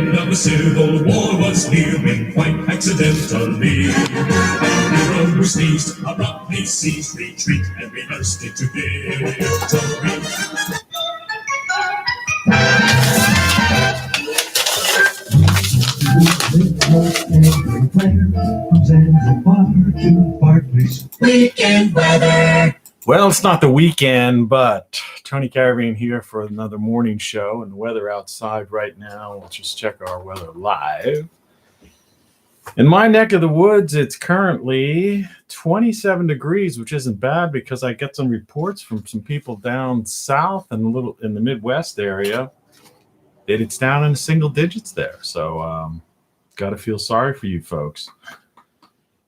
beginning of a civil war was nearing quite accidentally. A hero who sneezed, abruptly ceased retreat and reversed into victory. Weekend weather. Well, it's not the weekend, but Tony Caravan here for another morning show. And the weather outside right now, we'll just check our weather live. In my neck of the woods, it's currently 27 degrees, which isn't bad because I get some reports from some people down south and a little in the Midwest area that it's down in single digits there. So got to feel sorry for you folks.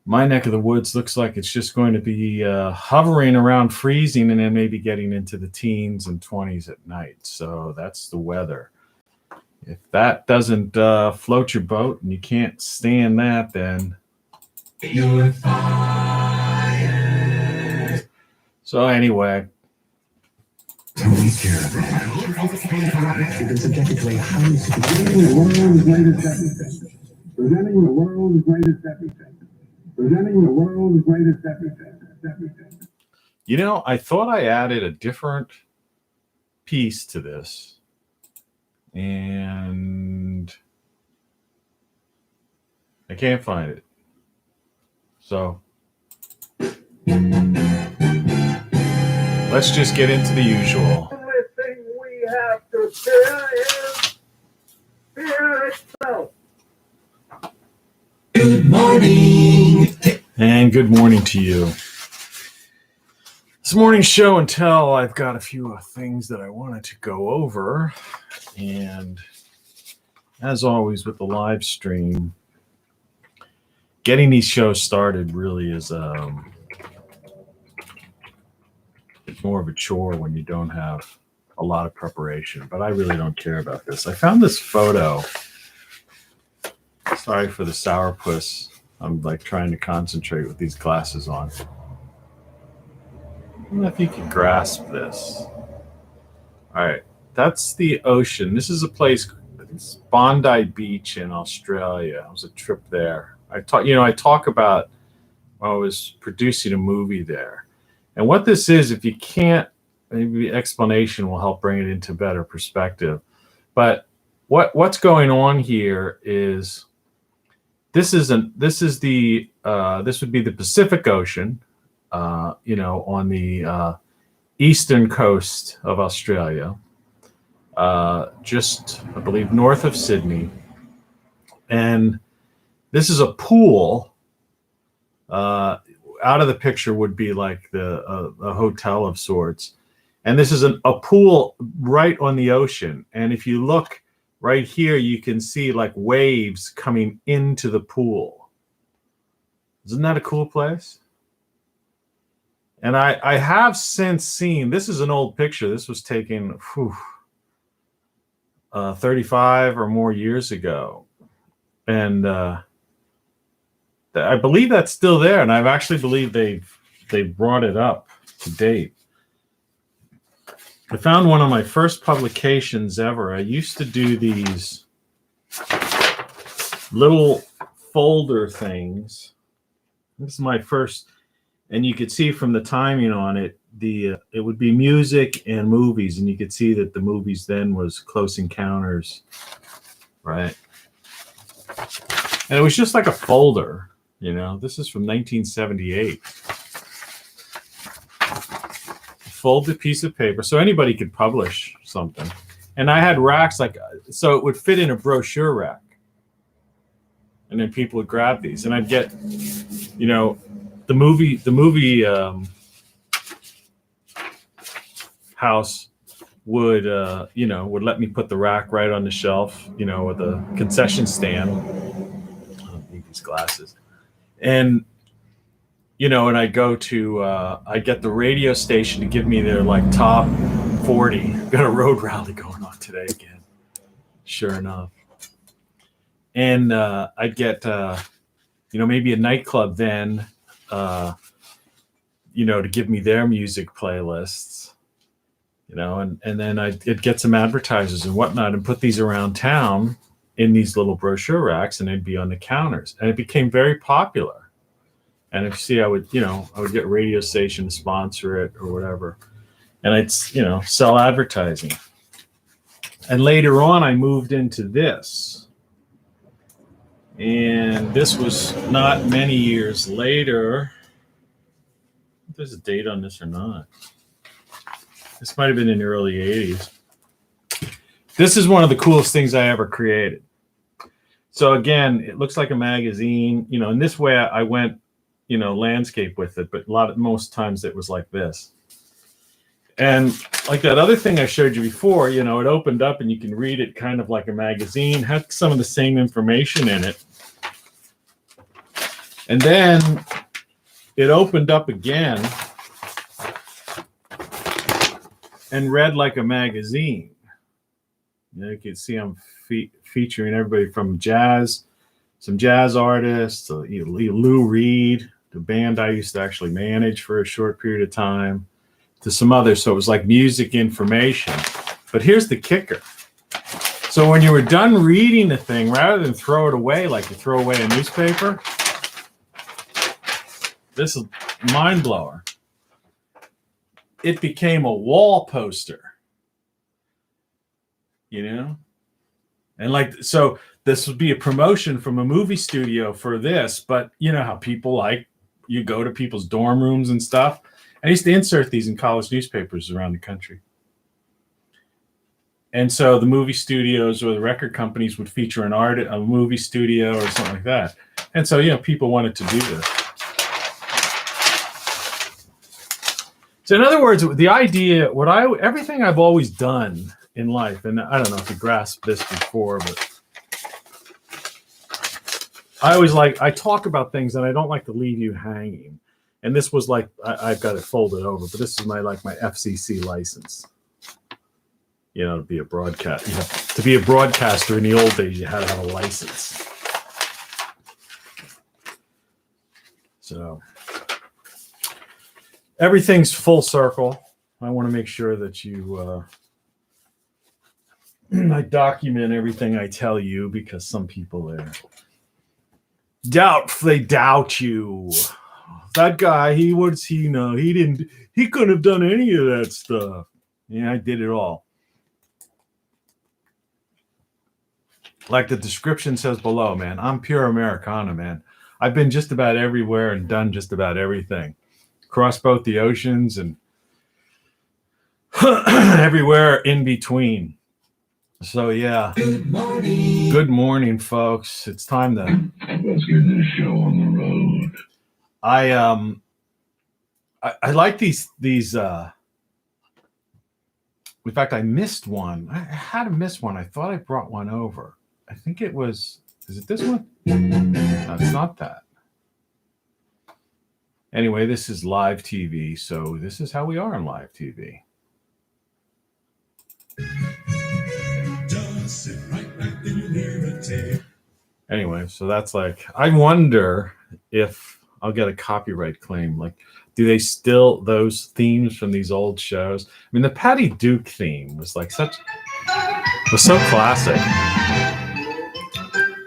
My neck of the woods looks like it's just going to be hovering around freezing and then maybe getting into the teens and 20s at night. So that's the weather. If that doesn't float your boat and you can't stand that, then you're fired. So anyway. Tony Caravan. You've been subjected to a highly presenting the world's greatest epicenter. Presenting the world's greatest epicenter. Presenting the world's greatest epicenter. You know, I thought I added a different piece to this. And I can't find it. So let's just get into the usual. The only thing we have to fear is fear itself. Good morning. And good morning to you. This morning's show and tell, I've got a few things that I wanted to go over. And as always with the live stream, getting these shows started really is it's more of a chore when you don't have a lot of preparation. But I really don't care about this. I found this photo. Sorry for the sourpuss. I'm like trying to concentrate with these glasses on. I don't know if you can grasp this. All right, that's the ocean. This is a place, it's Bondi Beach in Australia. It was a trip there. I talk about when I was producing a movie there. And what this is, if you can't, maybe the explanation will help bring it into better perspective. But what's going on here is this would be the Pacific Ocean, on the eastern coast of Australia, just I believe north of Sydney, and this is a pool. Out of the picture would be like a hotel of sorts, and this is a pool right on the ocean. And if you look right here, you can see like waves coming into the pool. Isn't that a cool place? And I have since seen, this is an old picture. This was taken 35 or more years ago. And I believe that's still there. And I've actually believe they've brought it up to date. I found one of my first publications ever. I used to do these little folder things. This is my first, and you could see from the timing on it, it would be music and movies, and you could see that the movies then was Close Encounters, right? And it was just like a folder, This is from 1978. Folded piece of paper, so anybody could publish something. And I had racks so it would fit in a brochure rack, and then people would grab these, and I'd get, the movie house would let me put the rack right on the shelf, with a concession stand. I don't need these glasses, and. And I go to, I get the radio station to give me their top 40. Got a road rally going on today again. Sure enough. And I'd get, maybe a nightclub then, to give me their music playlists, and then I'd get some advertisers and whatnot and put these around town. in these little brochure racks, and they'd be on the counters, and it became very popular. And if you see, I would get a radio station to sponsor it or whatever, and I'd sell advertising. And later on, I moved into this, and this was not many years later. If there's a date on this or not. This might have been in the early 80s. This is one of the coolest things I ever created. So again, it looks like a magazine, in this way I went, landscape with it, but most times it was like this. And like that other thing I showed you before, it opened up and you can read it kind of like a magazine, had some of the same information in it. And then it opened up again and read like a magazine. You can see I'm featuring everybody from some jazz artists, Lou Reed, the band I used to actually manage for a short period of time, to some others. So it was like music information. But here's the kicker. So when you were done reading the thing, rather than throw it away like you throw away a newspaper, this is mind blower. It became a wall poster. And so this would be a promotion from a movie studio for this, but you know how people you go to people's dorm rooms and stuff. I used to insert these in college newspapers around the country. And so the movie studios or the record companies would feature a movie studio or something like that. And so, people wanted to do this. So in other words, the idea, everything I've always done in life, and I don't know if you grasped this before, but I talk about things and I don't like to leave you hanging. And this was I've got it folded over, but this is my FCC license. To be a broadcast, to be a broadcaster in the old days, you had to have a license. So everything's full circle. I want to make sure that I document everything I tell you, because some people they doubt you. That guy, he couldn't have done any of that stuff. Yeah, I did it all. Like the description says below, man, I'm pure Americana, man. I've been just about everywhere and done just about everything. Crossed both the oceans and everywhere in between. So yeah. Good morning, folks. It's time to Let's get this show on the road. I like these in fact, I missed one. I had to miss one. I thought I brought one over. I think it was, is it this one? No, it's not that. Anyway, this is live TV, so this is how we are on live TV. Just sit right back and you'll hear a tale. Anyway, so that's I wonder if I'll get a copyright claim. Do they still, those themes from these old shows? I mean, the Patty Duke theme was so classic.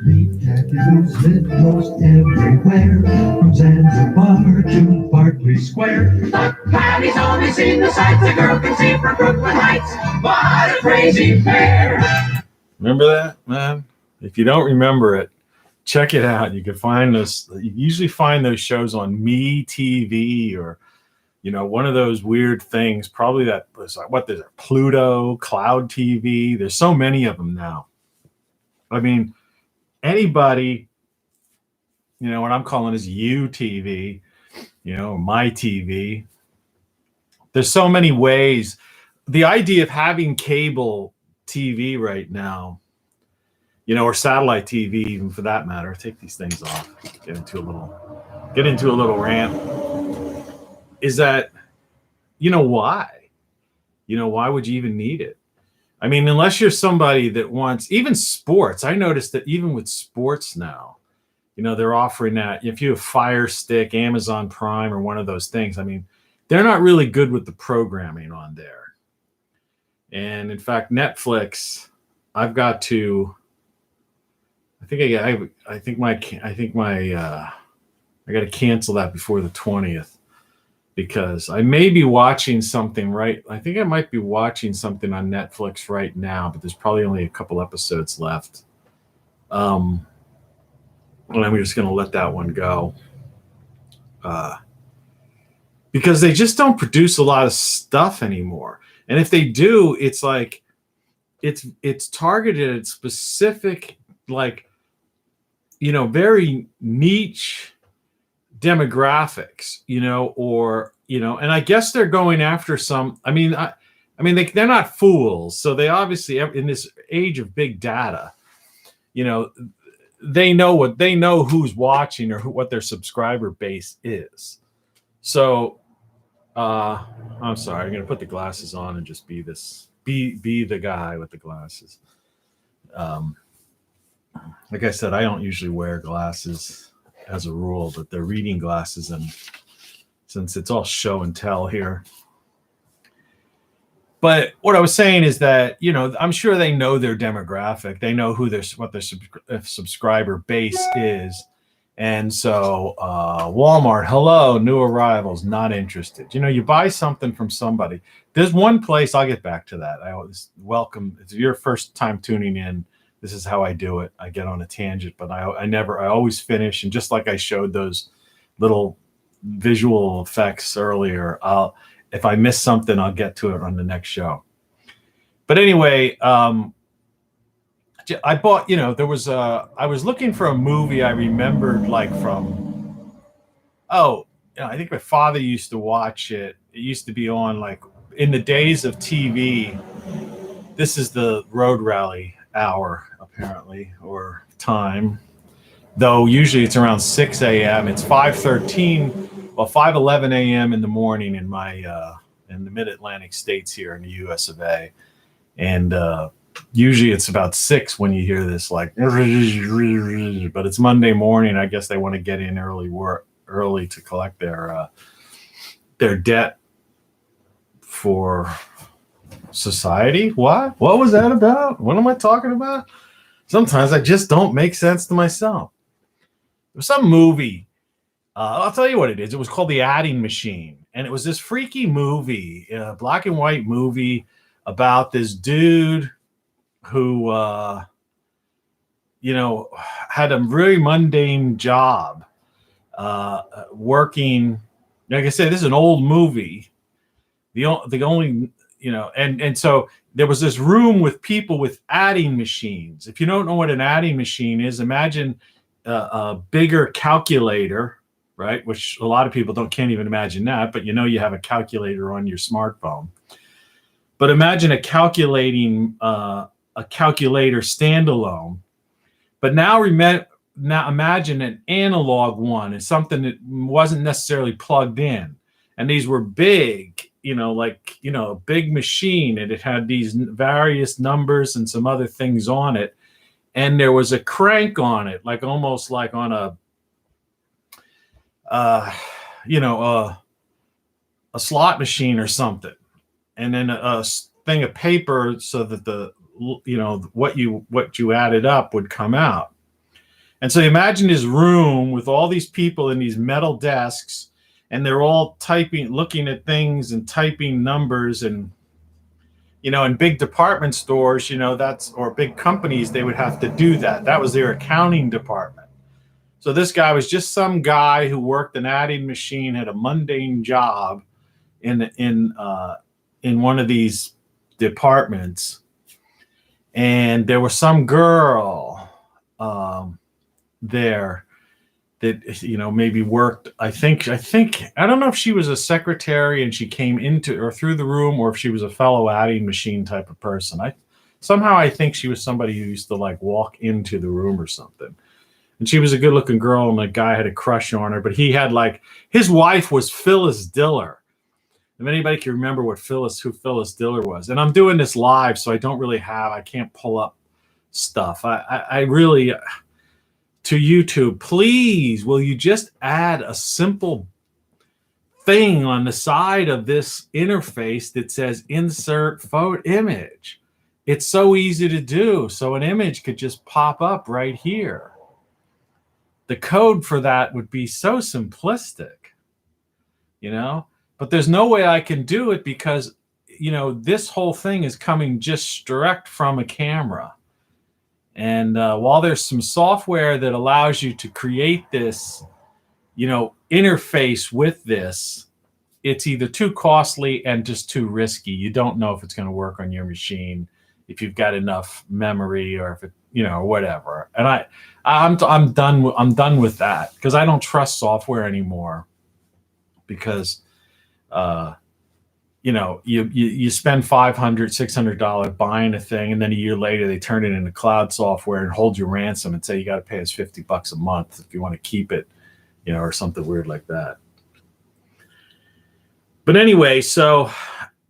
The tattoos live most everywhere, from Zanzibar to Berkeley Square. The Patty's only seen the sights a girl can see from Brooklyn Heights. What a crazy pair! Remember that, man? If you don't remember it, check it out. You can find those. You usually find those shows on Me TV or, one of those weird things. Probably that was there's Pluto, Cloud TV. There's so many of them now. I mean, anybody, what I'm calling is UTV, My TV. There's so many ways. The idea of having cable TV right now, or satellite TV, even for that matter. Take these things off. Get into a little rant. Is that, why? Why would you even need it? I mean, unless you're somebody that wants, even sports. I noticed that even with sports now, they're offering that. If you have Fire Stick, Amazon Prime, or one of those things, I mean, they're not really good with the programming on there. And in fact, Netflix, I've got to I think my I got to cancel that before the 20th because I may be watching something I think I might be watching something on Netflix right now, but there's probably only a couple episodes left. And I'm just going to let that one go. Because they just don't produce a lot of stuff anymore. And if they do, it's like it's targeted at specific, like, very niche demographics, and I guess they're going after some. They're not fools, so they obviously, in this age of big data, they know who's watching or what their subscriber base is. So, I'm sorry, I'm gonna put the glasses on and just be the guy with the glasses. Like I said, I don't usually wear glasses as a rule, but they're reading glasses, and since it's all show and tell here. But what I was saying is that, I'm sure they know their demographic. They know what their subscriber base is. And so Walmart, hello, new arrivals, not interested. You buy something from somebody. There's one place, I'll get back to that. I always welcome, if your first time tuning in, this is how I do it. I get on a tangent, but I always finish. And just like I showed those little visual effects earlier, if I miss something, I'll get to it on the next show. But anyway, I bought, I was looking for a movie I remembered, like from, I think my father used to watch it. It used to be on, like, in the days of TV. This is the road rally hour, apparently, or time. Though usually it's around 6 a.m. It's 5:11 a.m. in the morning in in the mid-Atlantic states here in the U.S. of A. And usually it's about 6 when you hear this, like, but it's Monday morning. I guess they want to get in early to collect their debt for society. What was that about? What am I talking about? Sometimes I just don't make sense to myself. There was some movie. I'll tell you what it is. It was called The Adding Machine. And it was this freaky movie, black and white movie about this dude who, had a really mundane job working. Like I said, this is an old movie. The only, and so there was this room with people with adding machines. If you don't know what an adding machine is, imagine a bigger calculator, right? Which a lot of people can't even imagine that, but you have a calculator on your smartphone. But imagine a calculator standalone. But now imagine an analog one. It's something that wasn't necessarily plugged in. And these were big, a big machine, and it had these various numbers and some other things on it. And there was a crank on it, like almost like on a slot machine or something. And then a thing of paper so that what you added up would come out. And so imagine this room with all these people in these metal desks, and they're all typing, looking at things and typing numbers. And in big department stores, or big companies, they would have to do that. That was their accounting department. So this guy was just some guy who worked an adding machine, had a mundane job in one of these departments. And there was some girl there that maybe worked. I don't know if she was a secretary and she came into or through the room, or if she was a fellow adding machine type of person. I think she was somebody who used to, like, walk into the room or something. And she was a good looking girl, and the guy had a crush on her, but he had, like, his wife was Phyllis Diller. If anybody can remember who Phyllis Diller was. And I'm doing this live, so I can't pull up stuff. I really, to YouTube, please, will you just add a simple thing on the side of this interface that says insert photo image? it's so easy to do. So an image could just pop up right here. The code for that would be so simplistic, you know, but there's no way I can do it because, you know, this whole thing is coming just direct from a camera. And while there's some software that allows you to create this, you know, interface with this, it's either too costly and just too risky. You don't know if it's going to work on your machine, if you've got enough memory, or if it, you know, whatever. And I'm done with that because I don't trust software anymore. Because you know, you spend $500, $600 buying a thing, and then a year later they turn it into cloud software and hold you ransom and say you got to pay us $50 a month if you want to keep it, you know, or something weird like that. But anyway, so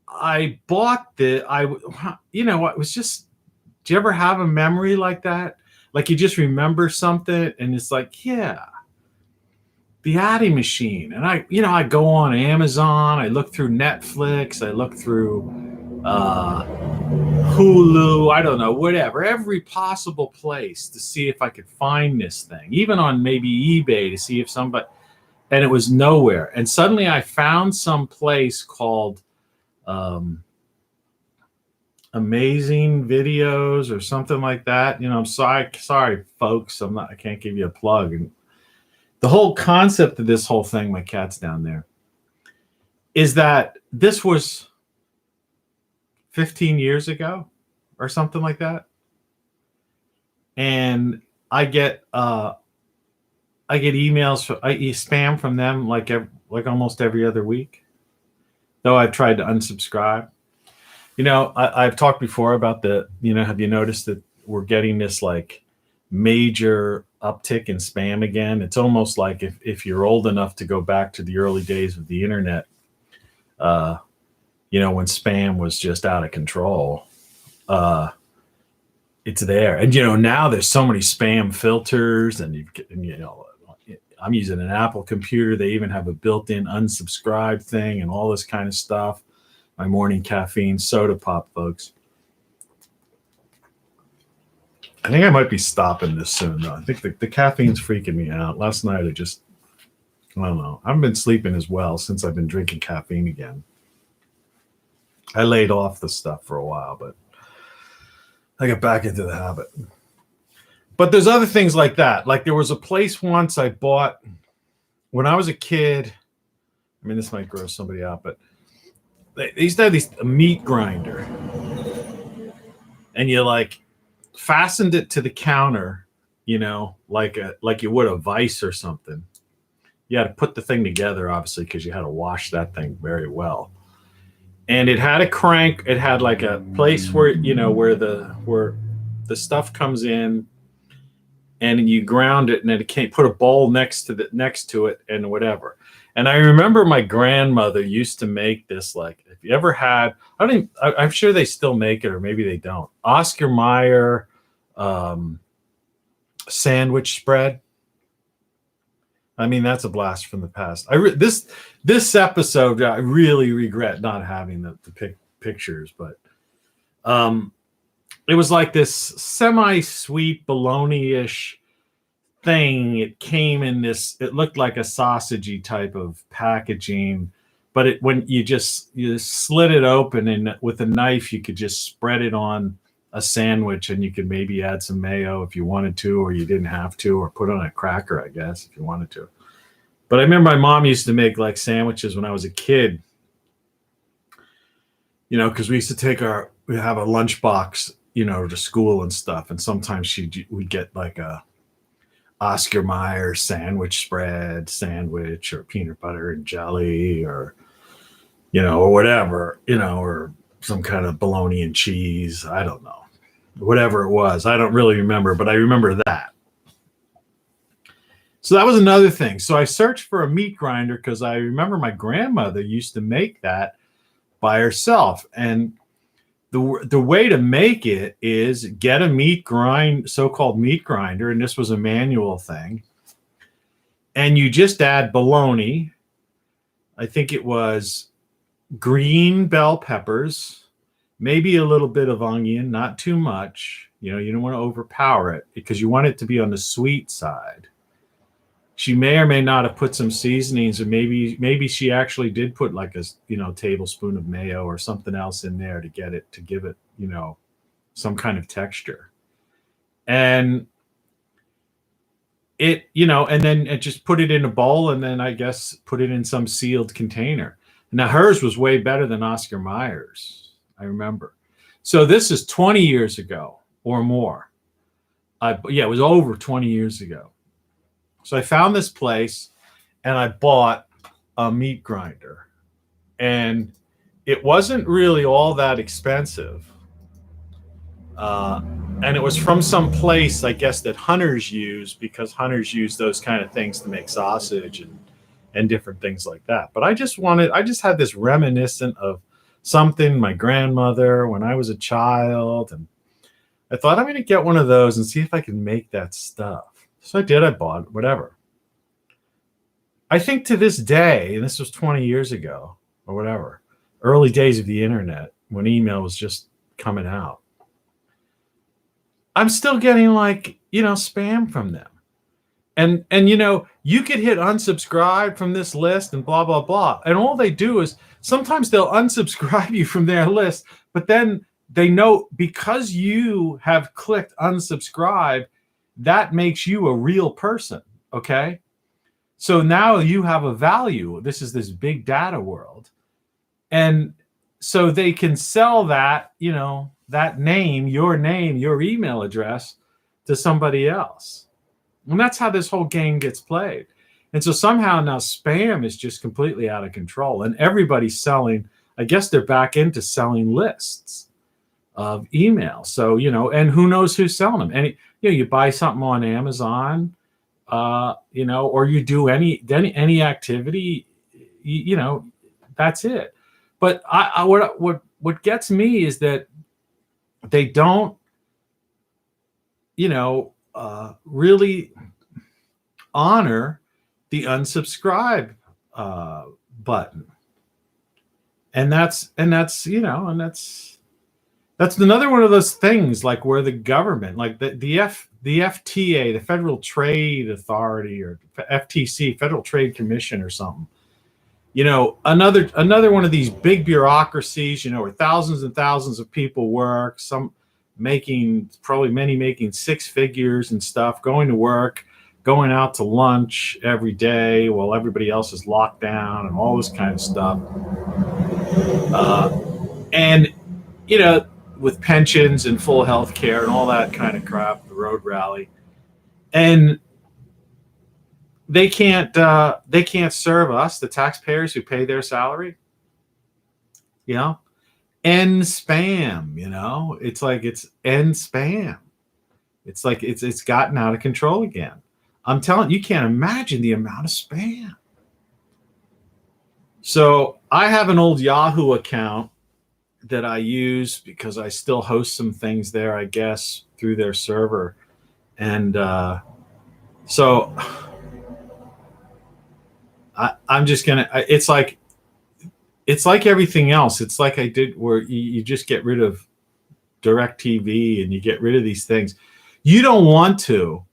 I bought you know, it was just, do you ever have a memory like that? Like you just remember something and it's like, yeah, the Addy machine. And I go on Amazon, I look through Netflix, I look through Hulu, I don't know, whatever, every possible place to see if I could find this thing, even on maybe eBay to see if somebody, and it was nowhere. And suddenly I found some place called Amazing Videos or something like that. You know, I'm sorry, folks, I can't give you a plug. And the whole concept of this whole thing, my cat's down there, is that this was 15 years ago or something like that. And I get emails, spam from them like almost every other week, though I've tried to unsubscribe. You know, I've talked before about have you noticed that we're getting this like major uptick in spam again? It's almost like if you're old enough to go back to the early days of the internet, you know, when spam was just out of control, it's there. And, you know, now there's so many spam filters and you know, I'm using an Apple computer. They even have a built-in unsubscribe thing and all this kind of stuff. My morning caffeine soda pop, folks. I think I might be stopping this soon, though. I think the caffeine's freaking me out. Last night, I don't know. I haven't been sleeping as well since I've been drinking caffeine again. I laid off the stuff for a while, but I got back into the habit. But there's other things like that. Like there was a place once I bought when I was a kid. I mean, this might gross somebody out, but they used to have a meat grinder. And you like fastened it to the counter, you know, like you would a vise or something. You had to put the thing together, obviously, because you had to wash that thing very well. And it had a crank. It had like a place where, you know, where the stuff comes in, and you ground it, and then it can't put a bowl next to it and whatever. And I remember my grandmother used to make this, like, if you ever had, I'm sure they still make it, or maybe they don't. Oscar Mayer sandwich spread. I mean, that's a blast from the past. This episode, I really regret not having the pictures, but it was like this semi-sweet bologna-ish thing. It came in this, it looked like a sausagey type of packaging, but when you slid it open, and with a knife you could just spread it on a sandwich, and you could maybe add some mayo if you wanted to, or you didn't have to, or put on a cracker, I guess, if you wanted to. But I remember my mom used to make like sandwiches when I was a kid, you know, because we used to we have a lunchbox, you know, to school and stuff, and sometimes we'd get like a Oscar Mayer sandwich sandwich, or peanut butter and jelly, or, you know, or whatever, you know, or some kind of bologna and cheese. I don't know. Whatever it was. I don't really remember, but I remember that. So that was another thing. So I searched for a meat grinder because I remember my grandmother used to make that by herself. And the way to make it is get a so-called meat grinder, and this was a manual thing. And you just add bologna. I think it was green bell peppers, maybe a little bit of onion, not too much. You know, you don't want to overpower it because you want it to be on the sweet side. She may or may not have put some seasonings, or maybe she actually did put like a tablespoon of mayo or something else in there to give it some kind of texture. And and then just put it in a bowl, and then I guess put it in some sealed container. Now hers was way better than Oscar Mayer's, I remember. So this is 20 years ago or more. It was over 20 years ago. So I found this place and I bought a meat grinder, and it wasn't really all that expensive. And it was from some place, I guess, that hunters use, because hunters use those kind of things to make sausage and different things like that. But I just had this reminiscent of something my grandmother when I was a child, and I thought I'm going to get one of those and see if I can make that stuff. So I did. I bought whatever. I think to this day, and this was 20 years ago or whatever, early days of the internet when email was just coming out, I'm still getting spam from them. And you could hit unsubscribe from this list and blah, blah, blah. And all they do is sometimes they'll unsubscribe you from their list, but then they know because you have clicked unsubscribe, that makes you a real person. Okay. So now you have a value. This is this big data world. And so they can sell that, that name, your email address to somebody else. And that's how this whole game gets played. And so somehow now spam is just completely out of control, and everybody's selling. I guess they're back into selling lists of email. So, and who knows who's selling them. And, you buy something on Amazon, or you do any activity, that's it. But what gets me is that they don't, really honor the unsubscribe button, and that's another one of those things, like where the government, like the FTA, the Federal Trade Authority, or FTC, Federal Trade Commission or something, another one of these big bureaucracies, where thousands and thousands of people work, some making six figures and stuff, going to work, going out to lunch every day while everybody else is locked down and all this kind of stuff. And, with pensions and full health care and all that kind of crap, the road rally. And they can't serve us, the taxpayers who pay their salary. End spam, it's like it's end spam. It's like it's gotten out of control again. I'm telling you, can't imagine the amount of spam. So I have an old Yahoo account that I use because I still host some things there, I guess, through their server. And so I'm just gonna. It's like everything else. It's like I did, where you just get rid of DirecTV and you get rid of these things. You don't want to,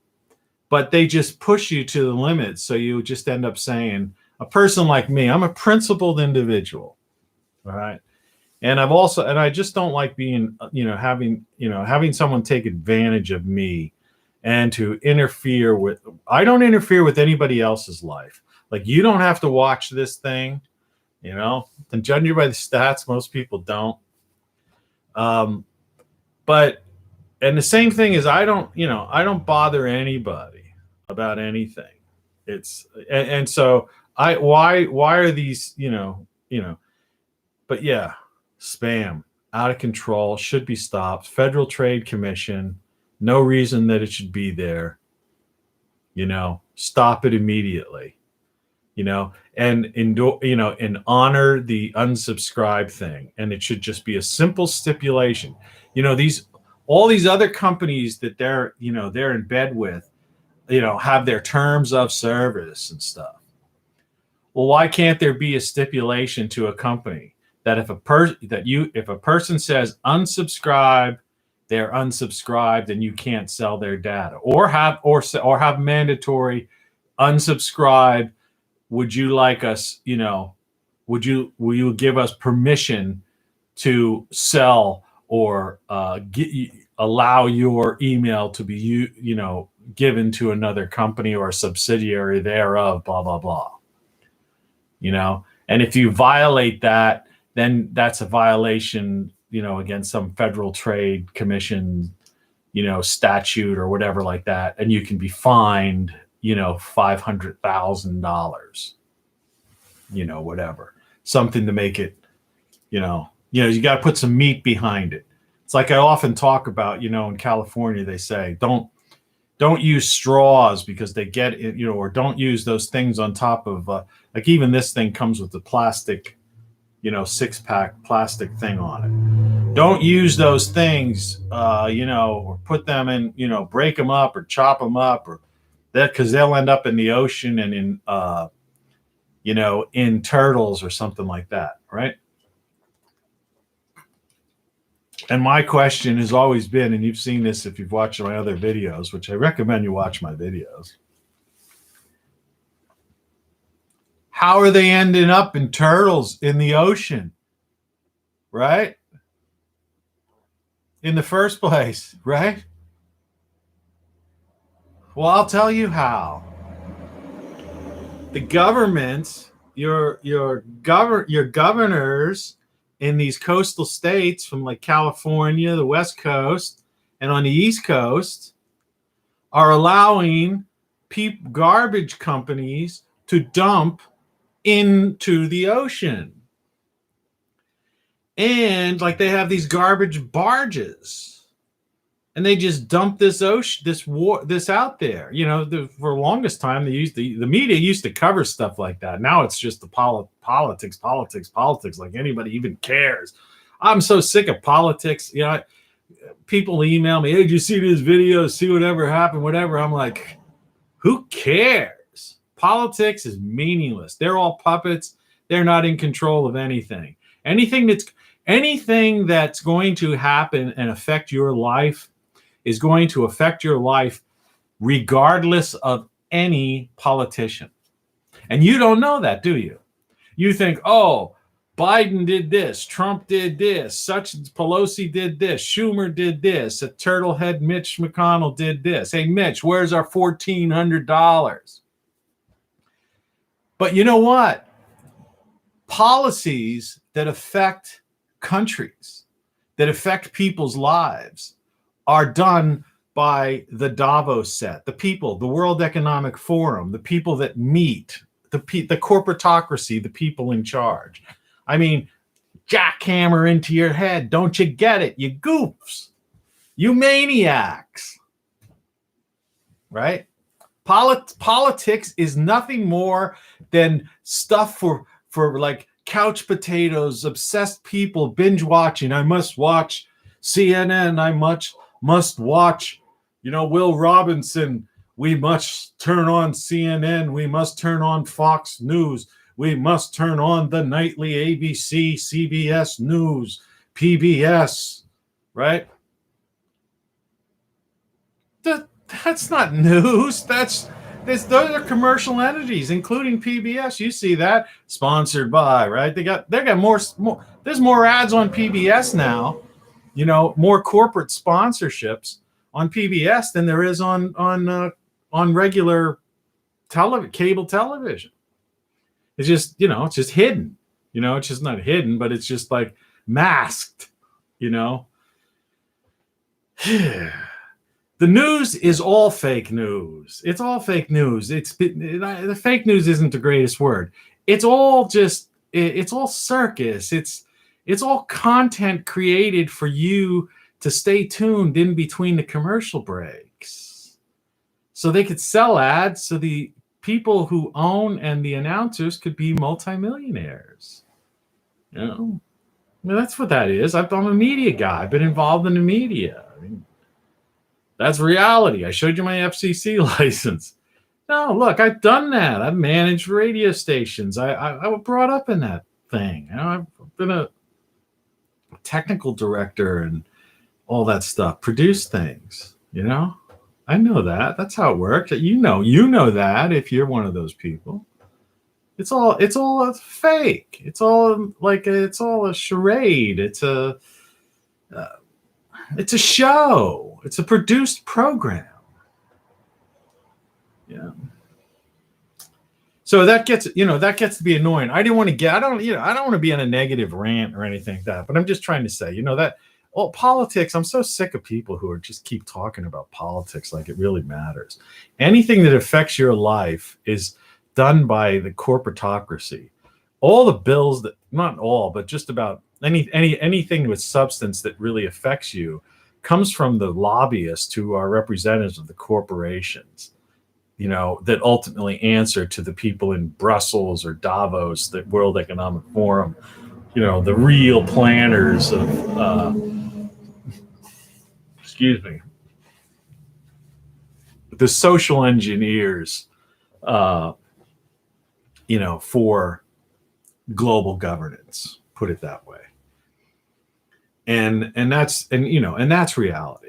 but they just push you to the limit. So you just end up saying, a person like me, I'm a principled individual, all right. And I just don't like being, having someone take advantage of me and to interfere with. I don't interfere with anybody else's life. Like, you don't have to watch this thing. And judging by the stats, most people don't. But the same thing is, I don't bother anybody about anything. And so why are these, but yeah, spam, out of control, should be stopped. Federal Trade Commission, no reason that it should be there. Stop it immediately. And honor the unsubscribe thing. And it should just be a simple stipulation. All these other companies that they're in bed with, have their terms of service and stuff. Well, why can't there be a stipulation to a company that if a person says unsubscribe, they're unsubscribed and you can't sell their data, or have mandatory unsubscribe. Would you like us, will you give us permission to sell or allow your email to be given to another company or a subsidiary thereof, blah blah blah. And if you violate that, then that's a violation, against some Federal Trade Commission, statute or whatever like that, and you can be fined, $500,000, whatever, something to make it, you got to put some meat behind it. It's like I often talk about, in California, they say, don't use straws because they get it, or don't use those things on top of, like even this thing comes with the plastic, 6-pack plastic thing on it. Don't use those things, or put them in, break them up or chop them up, or that, because they'll end up in the ocean and in turtles or something like that, right? And my question has always been, and you've seen this if you've watched my other videos, which I recommend you watch my videos. How are they ending up in turtles in the ocean, right? In the first place, right? Well, I'll tell you how. The governments, your governors in these coastal states from like California, the West Coast, and on the East Coast are allowing garbage companies to dump into the ocean. And like they have these garbage barges, and they just dump this out there. For the longest time, they used the media used to cover stuff like that. Now it's just the politics. Like anybody even cares. I'm so sick of politics. People email me, "Hey, did you see this video? See whatever happened, whatever." I'm like, who cares? Politics is meaningless. They're all puppets. They're not in control of anything. Anything that's going to happen and affect your life is going to affect your life regardless of any politician. And you don't know that, do you? You think, oh, Biden did this, Trump did this, such Pelosi did this, Schumer did this, a turtlehead Mitch McConnell did this. Hey, Mitch, where's our $1,400? But you know what? Policies that affect countries, that affect people's lives, are done by the Davos set, the people, the World Economic Forum, the people that meet, the corporatocracy, the people in charge. I mean, jackhammer into your head. Don't you get it? You goofs. You maniacs. Right? Politics is nothing more than stuff for like couch potatoes, obsessed people binge watching. I must watch CNN. I must watch, Will Robinson. We must turn on CNN. We must turn on Fox News. We must turn on the nightly ABC, CBS News, PBS, right? That's not news. Those are commercial entities, including PBS. You see that sponsored by, right? They got more. There's more ads on PBS now. More corporate sponsorships on PBS than there is on regular cable television. It's just, it's just hidden. It's just not hidden, but it's just like masked. The news is all fake news. It's all fake news. The fake news isn't the greatest word. It's all circus. It's all content created for you to stay tuned in between the commercial breaks, so they could sell ads, so the people who own and the announcers could be multimillionaires. That's what that is. I'm a media guy. I've been involved in the media. That's reality. I showed you my FCC license. No, look, I've done that. I've managed radio stations. I was brought up in that thing. I've been a technical director and all that stuff, produce things, you know. I know that. That's how it works. You know that if you're one of those people. It's all a fake. It's all a charade. It's a show. It's a produced program. Yeah. So that gets to be annoying. I don't want to be on a negative rant or anything like that, but I'm just trying to say, that politics, I'm so sick of people who are just keep talking about politics like it really matters. Anything that affects your life is done by the corporatocracy. All the bills that, not all, but just about anything with substance that really affects you comes from the lobbyists who are representatives of the corporations, that ultimately answer to the people in Brussels or Davos, the World Economic Forum, the real planners of, the social engineers, for global governance, put it that way. And that's reality.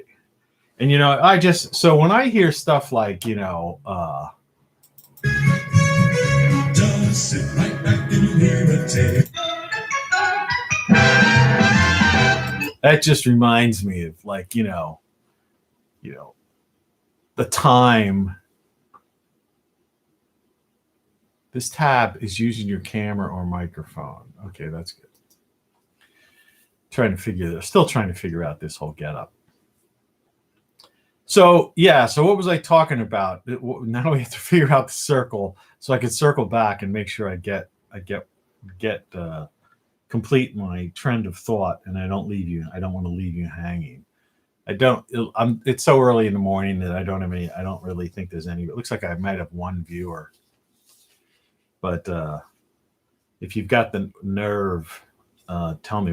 And so when I hear stuff like, Just sit right back and you hear a tale. that just reminds me of the time. This tab is using your camera or microphone. Okay, that's good. Still trying to figure out this whole getup. So what was I talking about? Now we have to figure out the circle so I can circle back and make sure I get complete my trend of thought, and I don't want to leave you hanging. It's so early in the morning that I don't really think there's any. It looks like I might have one viewer. But if you've got the nerve, tell me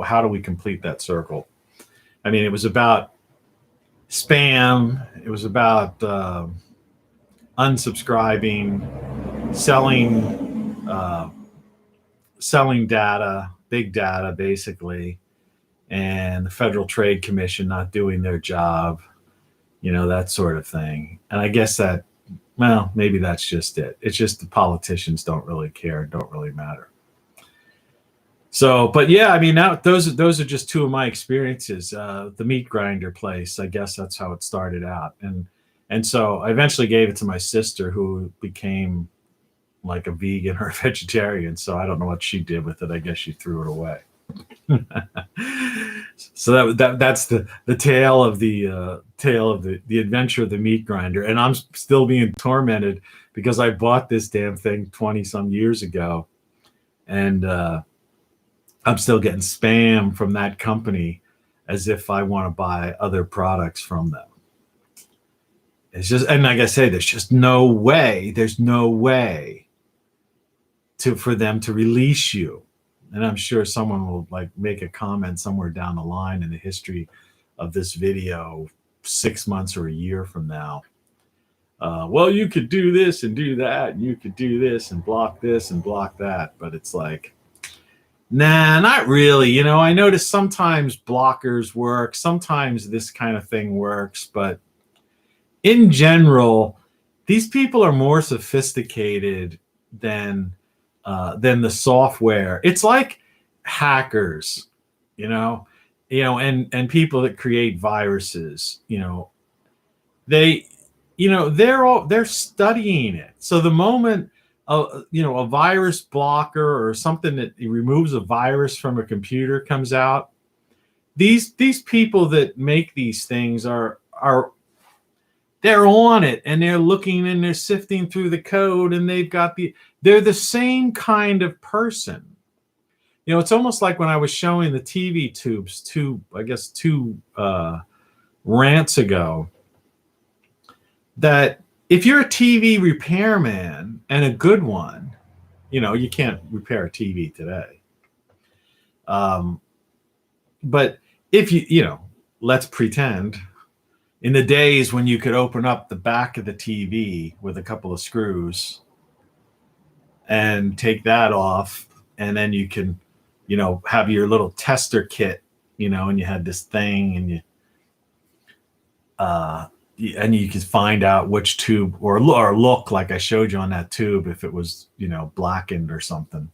how do we complete that circle? I mean, it was about spam. It was about unsubscribing, selling data, big data, basically, and the Federal Trade Commission not doing their job, that sort of thing. And I guess that, well, maybe that's just it. It's just the politicians don't really care, don't really matter. So, but yeah, I mean, now those are just two of my experiences. The meat grinder place, I guess that's how it started out, and so I eventually gave it to my sister, who became like a vegan or a vegetarian. So I don't know what she did with it. I guess she threw it away. So that's the tale of the adventure of the meat grinder, and I'm still being tormented because I bought this damn thing 20 some years ago, and I'm still getting spam from that company as if I want to buy other products from them. It's just, and like I say, there's just no way. There's no way for them to release you. And I'm sure someone will make a comment somewhere down the line in the history of this video 6 months or a year from now. Well, you could do this and do that, and you could do this and block that. But it's like, nah, not really. I notice sometimes blockers work. Sometimes this kind of thing works. But in general, these people are more sophisticated than the software. It's like hackers, and people that create viruses, they're studying it. So the moment a virus blocker or something that removes a virus from a computer comes out, these people that make these things are they're on it, and they're looking and they're sifting through the code, and they're the same kind of person. It's almost like when I was showing the TV tubes two rants ago, that if you're a TV repairman and a good one, you can't repair a TV today. But if let's pretend in the days when you could open up the back of the TV with a couple of screws and take that off, and then you can have your little tester kit, and you had this thing, and you could find out which tube or look like I showed you on that tube if it was, blackened or something.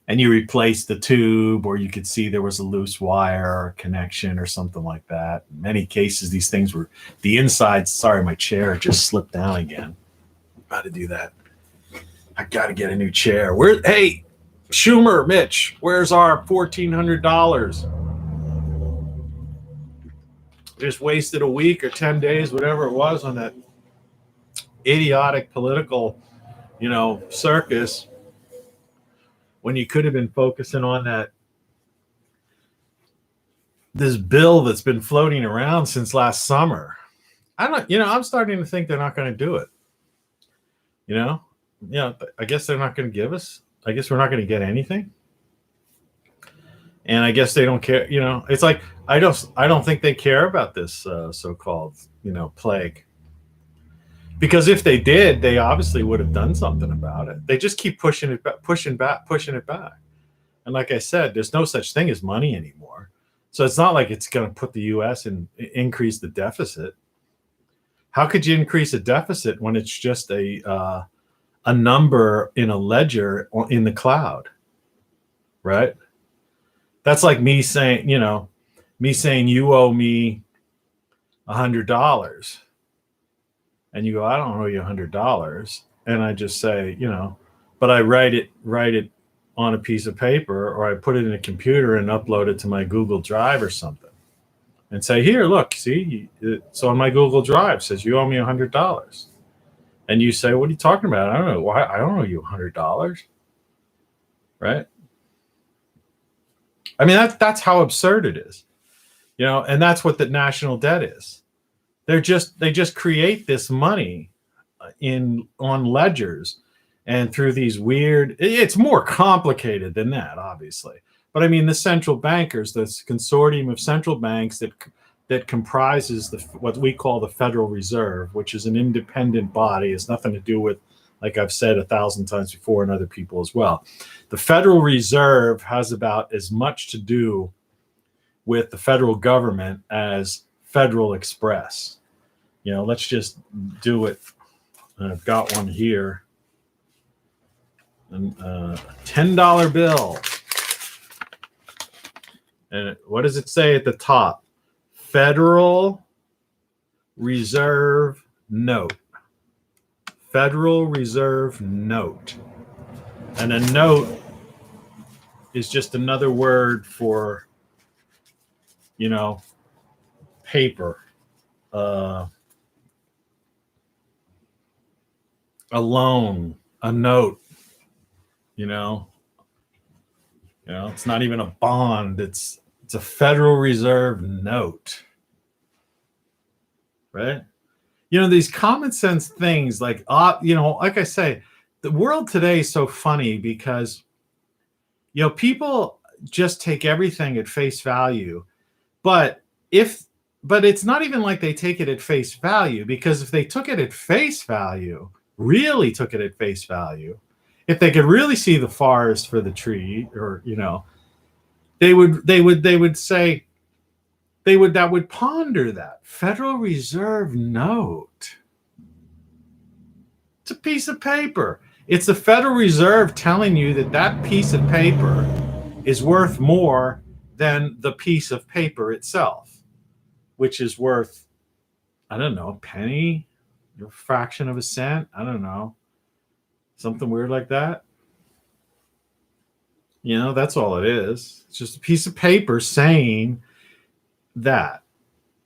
And you replace the tube, or you could see there was a loose wire or connection or something like that. In many cases, these things were the insides. Sorry, my chair just slipped down again. How to do that? I got to get a new chair. Hey, Schumer, Mitch, where's our $1,400? Just wasted a week or 10 days, whatever it was, on that idiotic political, circus, when you could have been focusing on this bill that's been floating around since last summer. I'm starting to think they're not going to do it. I guess they're not going to give us. I guess we're not going to get anything. And I guess they don't care. It's like I don't think they care about this so-called plague. Because if they did, they obviously would have done something about it. They just keep pushing it back. And like I said, there's no such thing as money anymore. So it's not like it's going to put the U.S. and increase the deficit. How could you increase a deficit when it's just a number in a ledger in the cloud, right? That's like me saying, you owe me $100, and you go, I don't owe you $100, and I just say, but I write it on a piece of paper, or I put it in a computer and upload it to my Google Drive or something, and say, here, look, see, so on my Google Drive says you owe me $100. And you say, what are you talking about? I don't know. Why? I don't owe you $100. Right? I mean, that's how absurd it is. And that's what the national debt is. They just create this money on ledgers and through these weird, it's more complicated than that, obviously. But I mean, the central bankers, this consortium of central banks that comprises what we call the Federal Reserve, which is an independent body. It's nothing to do with, like I've said 1,000 times before, and other people as well. The Federal Reserve has about as much to do with the federal government as Federal Express. Let's just do it. I've got one here. A $10 bill. And what does it say at the top? Federal Reserve Note. Federal Reserve Note. And a note is just another word for, paper. A loan, a note, it's not even a bond. It's a Federal Reserve note, right? These common sense things like I say, the world today is so funny because, people just take everything at face value. But it's not even like they take it at face value, because if they took it at face value, really took it at face value, if they could really see the forest for the tree, or, they would say, that would ponder that Federal Reserve note. It's a piece of paper. It's the Federal Reserve telling you that piece of paper is worth more than the piece of paper itself, which is worth, I don't know, a penny, a fraction of a cent. I don't know. Something weird like that. That's all it is. It's just a piece of paper saying that.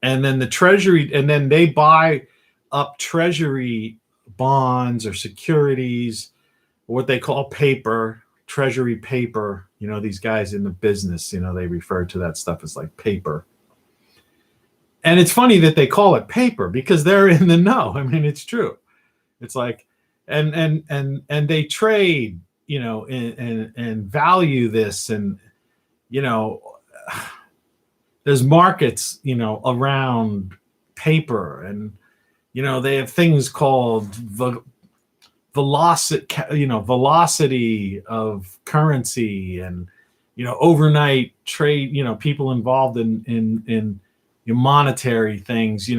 And then the Treasury, and then they buy up Treasury bonds or securities, or what they call paper, Treasury paper. These guys in the business, they refer to that stuff as like paper. And it's funny that they call it paper because they're in the know. I mean, it's true. It's like, and they trade, and value this, and, there's markets, around paper, and, they have things called velocity of currency, and, overnight trade, people involved in monetary things,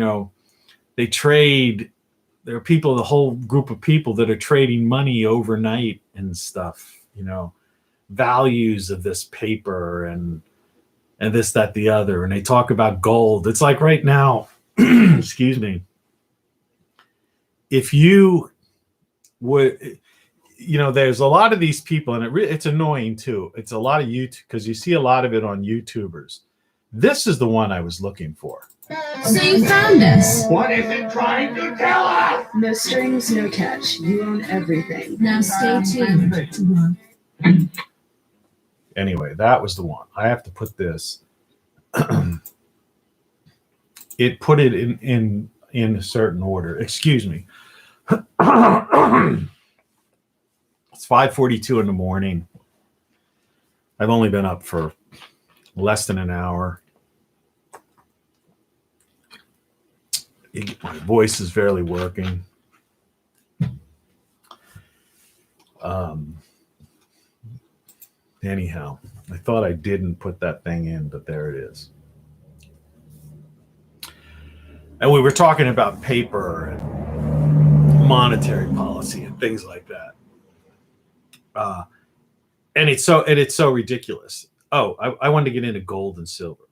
they trade. There are people, the whole group of people that are trading money overnight and stuff, values of this paper and this, that, the other. And they talk about gold. It's like right now, excuse me, if you would, there's a lot of these people, and it's annoying too. It's a lot of YouTube, because you see a lot of it on YouTubers. This is the one I was looking for. So you found us. What is it trying to tell us? No strings, no catch. You own everything. Now stay tuned. Anyway, that was the one. I have to put this. It put it in a certain order. Excuse me. It's 5:42 in the morning. I've only been up for less than an hour. My voice is barely working. Anyhow, I thought I didn't put that thing in, but there it is. And we were talking about paper and monetary policy and things like that. And it's so ridiculous. Oh, I wanted to get into gold and silver.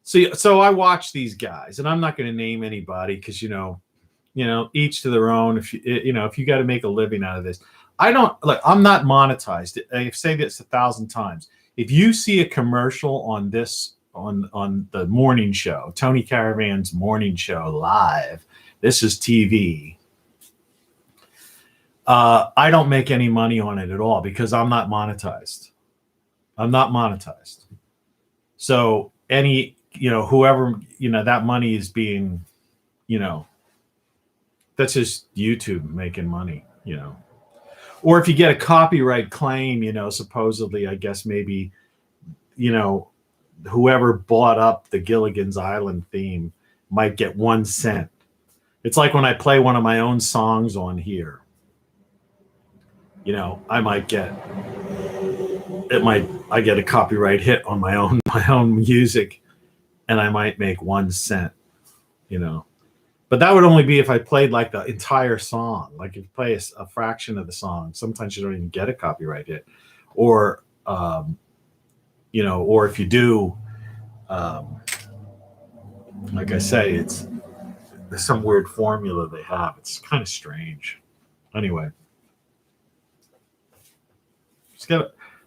So I watch these guys, and I'm not going to name anybody because each to their own. If you got to make a living out of this, I'm not monetized. I say this 1,000 times. If you see a commercial on this on the morning show, Tony Caravan's morning show live, this is TV. I don't make any money on it at all because I'm not monetized. So whoever, that money is being, that's just YouTube making money, or if you get a copyright claim, supposedly, I guess maybe, whoever bought up the Gilligan's Island theme might get 1 cent. It's like when I play one of my own songs on here, I might get, I get a copyright hit on my own music, and I might make 1 cent, but that would only be if I played like the entire song. Like if you play a fraction of the song, sometimes you don't even get a copyright hit, or or if you do, like I say, there's some weird formula they have. It's kind of strange. Anyway,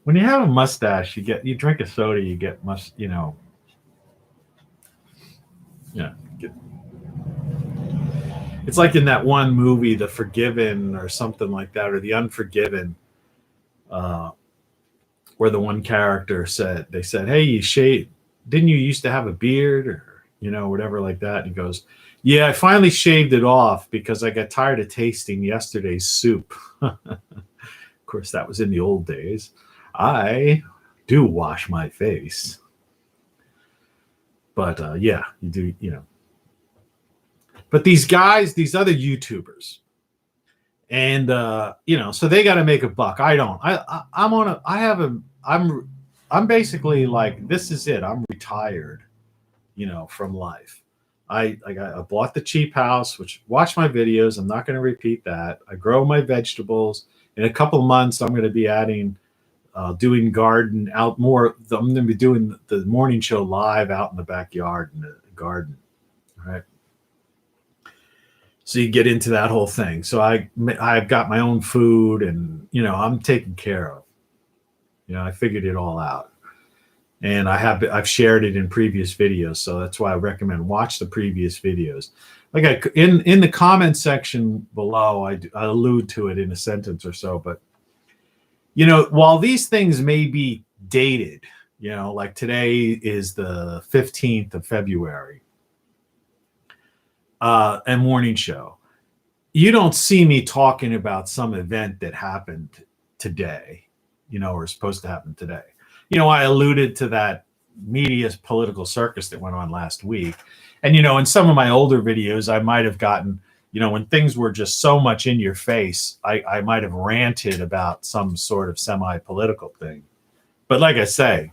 when you have a mustache, you drink a soda, you get it's like in that one movie, The Forgiven or something like that, or The Unforgiven, where the one character said, "Hey, you shave? Didn't you used to have a beard or whatever like that?" And he goes, "Yeah, I finally shaved it off because I got tired of tasting yesterday's soup." Of course, that was in the old days. I do wash my face, but yeah, you do, But these guys, these other YouTubers, and so they got to make a buck. I don't. I'm basically like, this is it. I'm retired, from life. I bought the cheap house, which watch my videos. I'm not going to repeat that. I grow my vegetables. In a couple of months, I'm going to be adding, doing garden out more. I'm going to be doing the morning show live out in the backyard in the garden. All right. So you get into that whole thing. So I've got my own food, and I'm taken care of. I figured it all out, and I've shared it in previous videos. So that's why I recommend watch the previous videos. Like in the comment section below, I allude to it in a sentence or so. But while these things may be dated, like today is the 15th of February. And morning show, you don't see me talking about some event that happened today, or is supposed to happen today. I alluded to that media political circus that went on last week. And, in some of my older videos, I might have gotten, when things were just so much in your face, I might have ranted about some sort of semi-political thing. But like I say,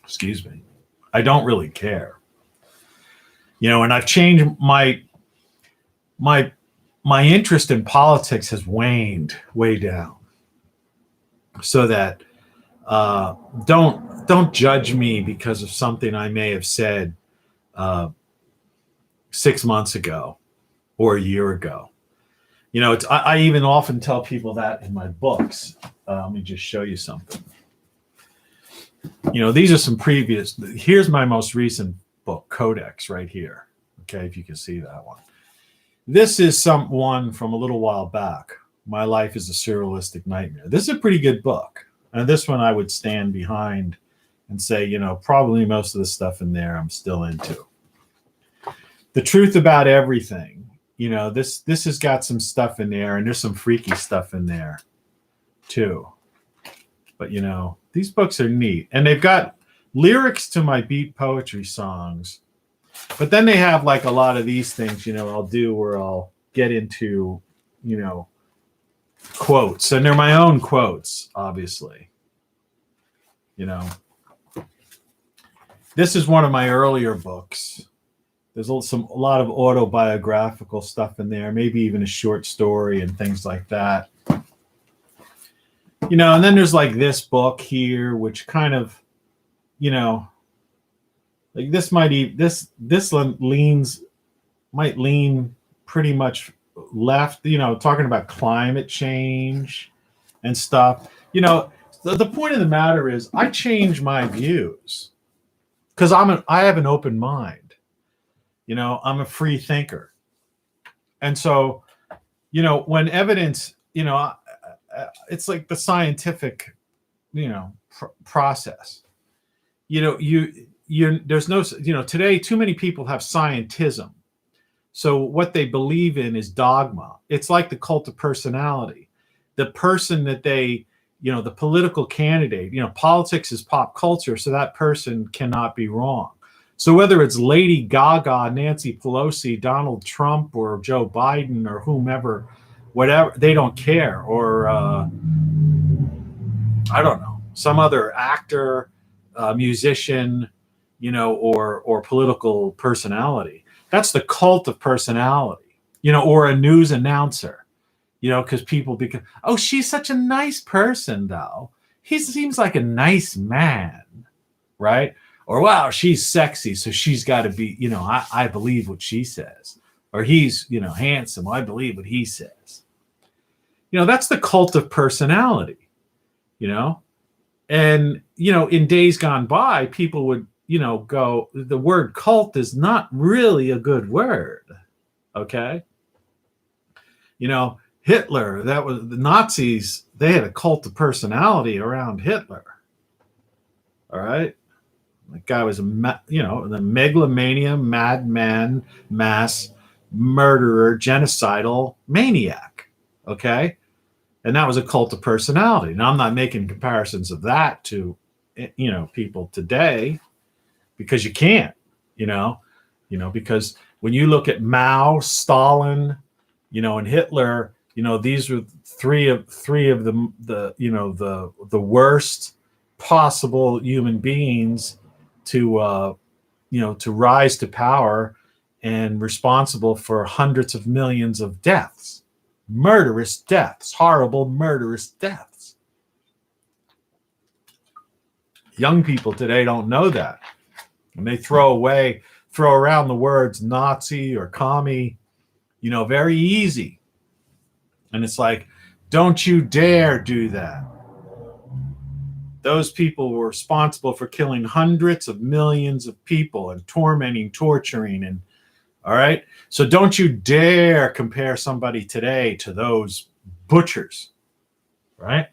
excuse me, I don't really care. And I've changed my interest in politics has waned way down, so that don't judge me because of something I may have said 6 months ago or a year ago. I even often tell people that in my books. Let me just show you something. These are some previous. Here's my most recent book, Codex, right here. Okay, if you can see that one. This is one from a little while back. My Life is a Surrealistic Nightmare. This is a pretty good book. And this one I would stand behind and say, probably most of the stuff in there I'm still into. The Truth About Everything. This has got some stuff in there, and there's some freaky stuff in there too. But these books are neat, and they've got lyrics to my beat poetry songs. But then they have like a lot of these things, I'll do where I'll get into, quotes, and they're my own quotes, obviously. This is one of my earlier books. There's a lot of autobiographical stuff in there, maybe even a short story and things like that. And then there's like this book here, which kind of, like this might lean pretty much left, talking about climate change and stuff. The point of the matter is I change my views because I have an open mind. I'm a free thinker. And so, when evidence, it's like the scientific, process. There's no, today too many people have scientism. So what they believe in is dogma. It's like the cult of personality. The person that they, the political candidate, politics is pop culture, so that person cannot be wrong. So whether it's Lady Gaga, Nancy Pelosi, Donald Trump, or Joe Biden, or whomever, whatever, they don't care. Or I don't know, some other actor, musician, or political personality. That's the cult of personality, or a news announcer, because people become, oh, she's such a nice person, though. He seems like a nice man, right? Or, wow, she's sexy, so she's got to be, I believe what she says. Or he's, handsome, I believe what he says. That's the cult of personality, And, in days gone by, people would, go, the word cult is not really a good word, okay? Hitler, that was the Nazis, they had a cult of personality around Hitler, all right? That guy was the megalomania, madman, mass murderer, genocidal maniac. Okay. And that was a cult of personality. Now, I'm not making comparisons of that to, people today, because you can't, because when you look at Mao, Stalin, and Hitler, these were three of the worst possible human beings to rise to power and responsible for hundreds of millions of deaths, murderous deaths, horrible murderous deaths. Young people today don't know that, and they throw around the words Nazi or commie, very easy. And it's like, don't you dare do that. Those people were responsible for killing hundreds of millions of people and tormenting, torturing, and all right. So don't you dare compare somebody today to those butchers, right?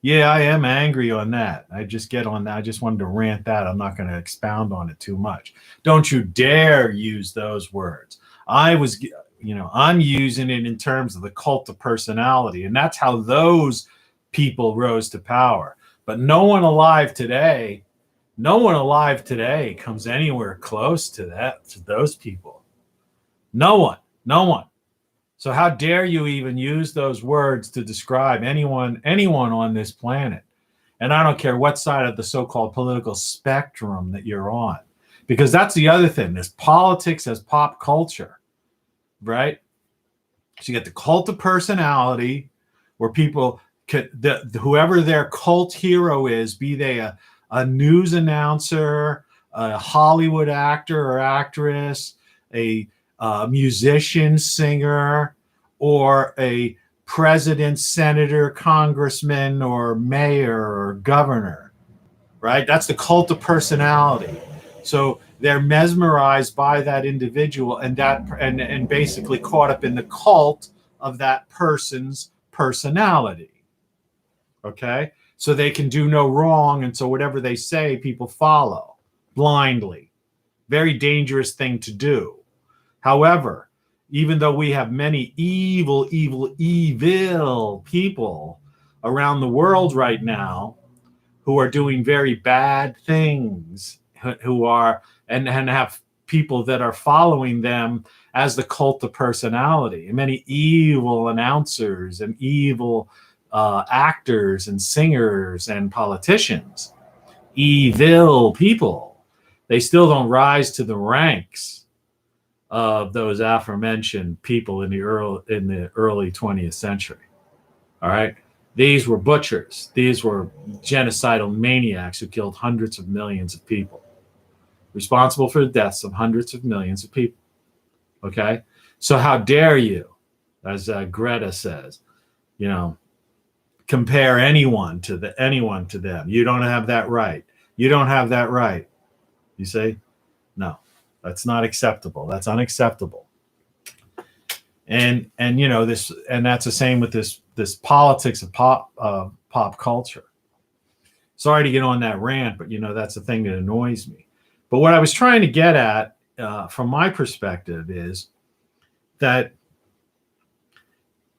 Yeah, I am angry on that. I just wanted to rant that. I'm not going to expound on it too much. Don't you dare use those words. I'm using it in terms of the cult of personality, and that's how those people rose to power. But no one alive today comes anywhere close to those people. No one. So how dare you even use those words to describe anyone on this planet? And I don't care what side of the so-called political spectrum that you're on, because that's the other thing. There's politics as pop culture, right? So you get the cult of personality, where people whoever their cult hero is, be they a news announcer, a Hollywood actor or actress, a musician, singer, or a president, senator, congressman, or mayor or governor, right? That's the cult of personality. So they're mesmerized by that individual and basically caught up in the cult of that person's personality. Okay? So they can do no wrong, and so whatever they say, people follow blindly. Very dangerous thing to do. However, even though we have many evil people around the world right now who are doing very bad things, who are and have people that are following them as the cult of personality, and many evil announcers and evil actors and singers and politicians, evil people, they still don't rise to the ranks of those aforementioned people in the early 20th century. All right. These were butchers. These were genocidal maniacs who killed hundreds of millions of people, responsible for the deaths of hundreds of millions of people. Okay. So how dare you, as Greta says, compare anyone to them. You don't have that right. You don't have that right. You say, no, that's not acceptable. That's unacceptable. And this, and that's the same with this politics of pop culture. Sorry to get on that rant, but that's the thing that annoys me. But what I was trying to get at, from my perspective, is that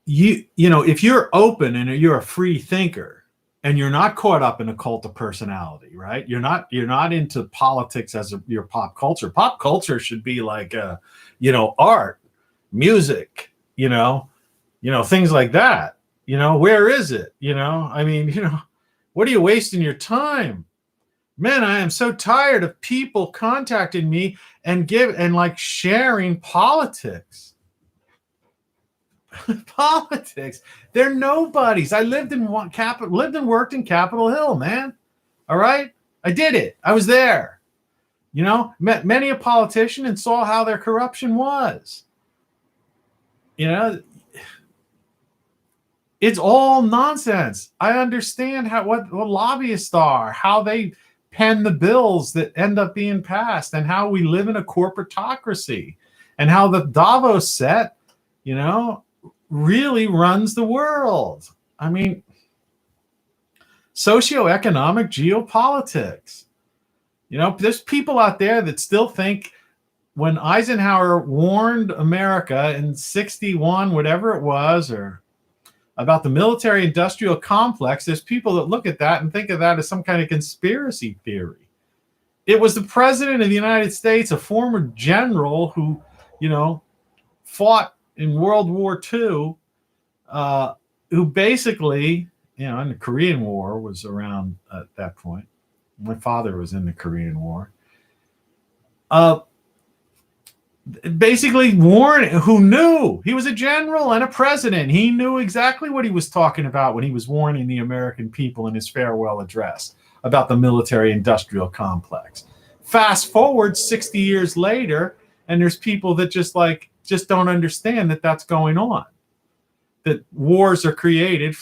if you're open and you're a free thinker and you're not caught up in a cult of personality, right? You're not into politics as your pop culture. Pop culture should be like art, music, things like that. Where is it? What are you wasting your time? Man, I am so tired of people contacting me and sharing politics. Politics. They're nobodies. I lived and worked in Capitol Hill, man. All right? I did it. I was there. Met many a politician and saw how their corruption was. It's all nonsense. I understand what lobbyists are, how they pen the bills that end up being passed, and how we live in a corporatocracy, and how the Davos set, really runs the world. I mean, socioeconomic geopolitics. There's people out there that still think when Eisenhower warned America in 61, whatever it was, or about the military-industrial complex, there's people that look at that and think of that as some kind of conspiracy theory. It was the president of the United States, a former general who, fought in World War II, who basically, in the Korean War was around at that point. My father was in the Korean War. Basically warned, who knew. He was a general and a president. He knew exactly what he was talking about when he was warning the American people in his farewell address about the military-industrial complex. Fast forward 60 years later, and there's people that just don't understand that that's going on. That wars are created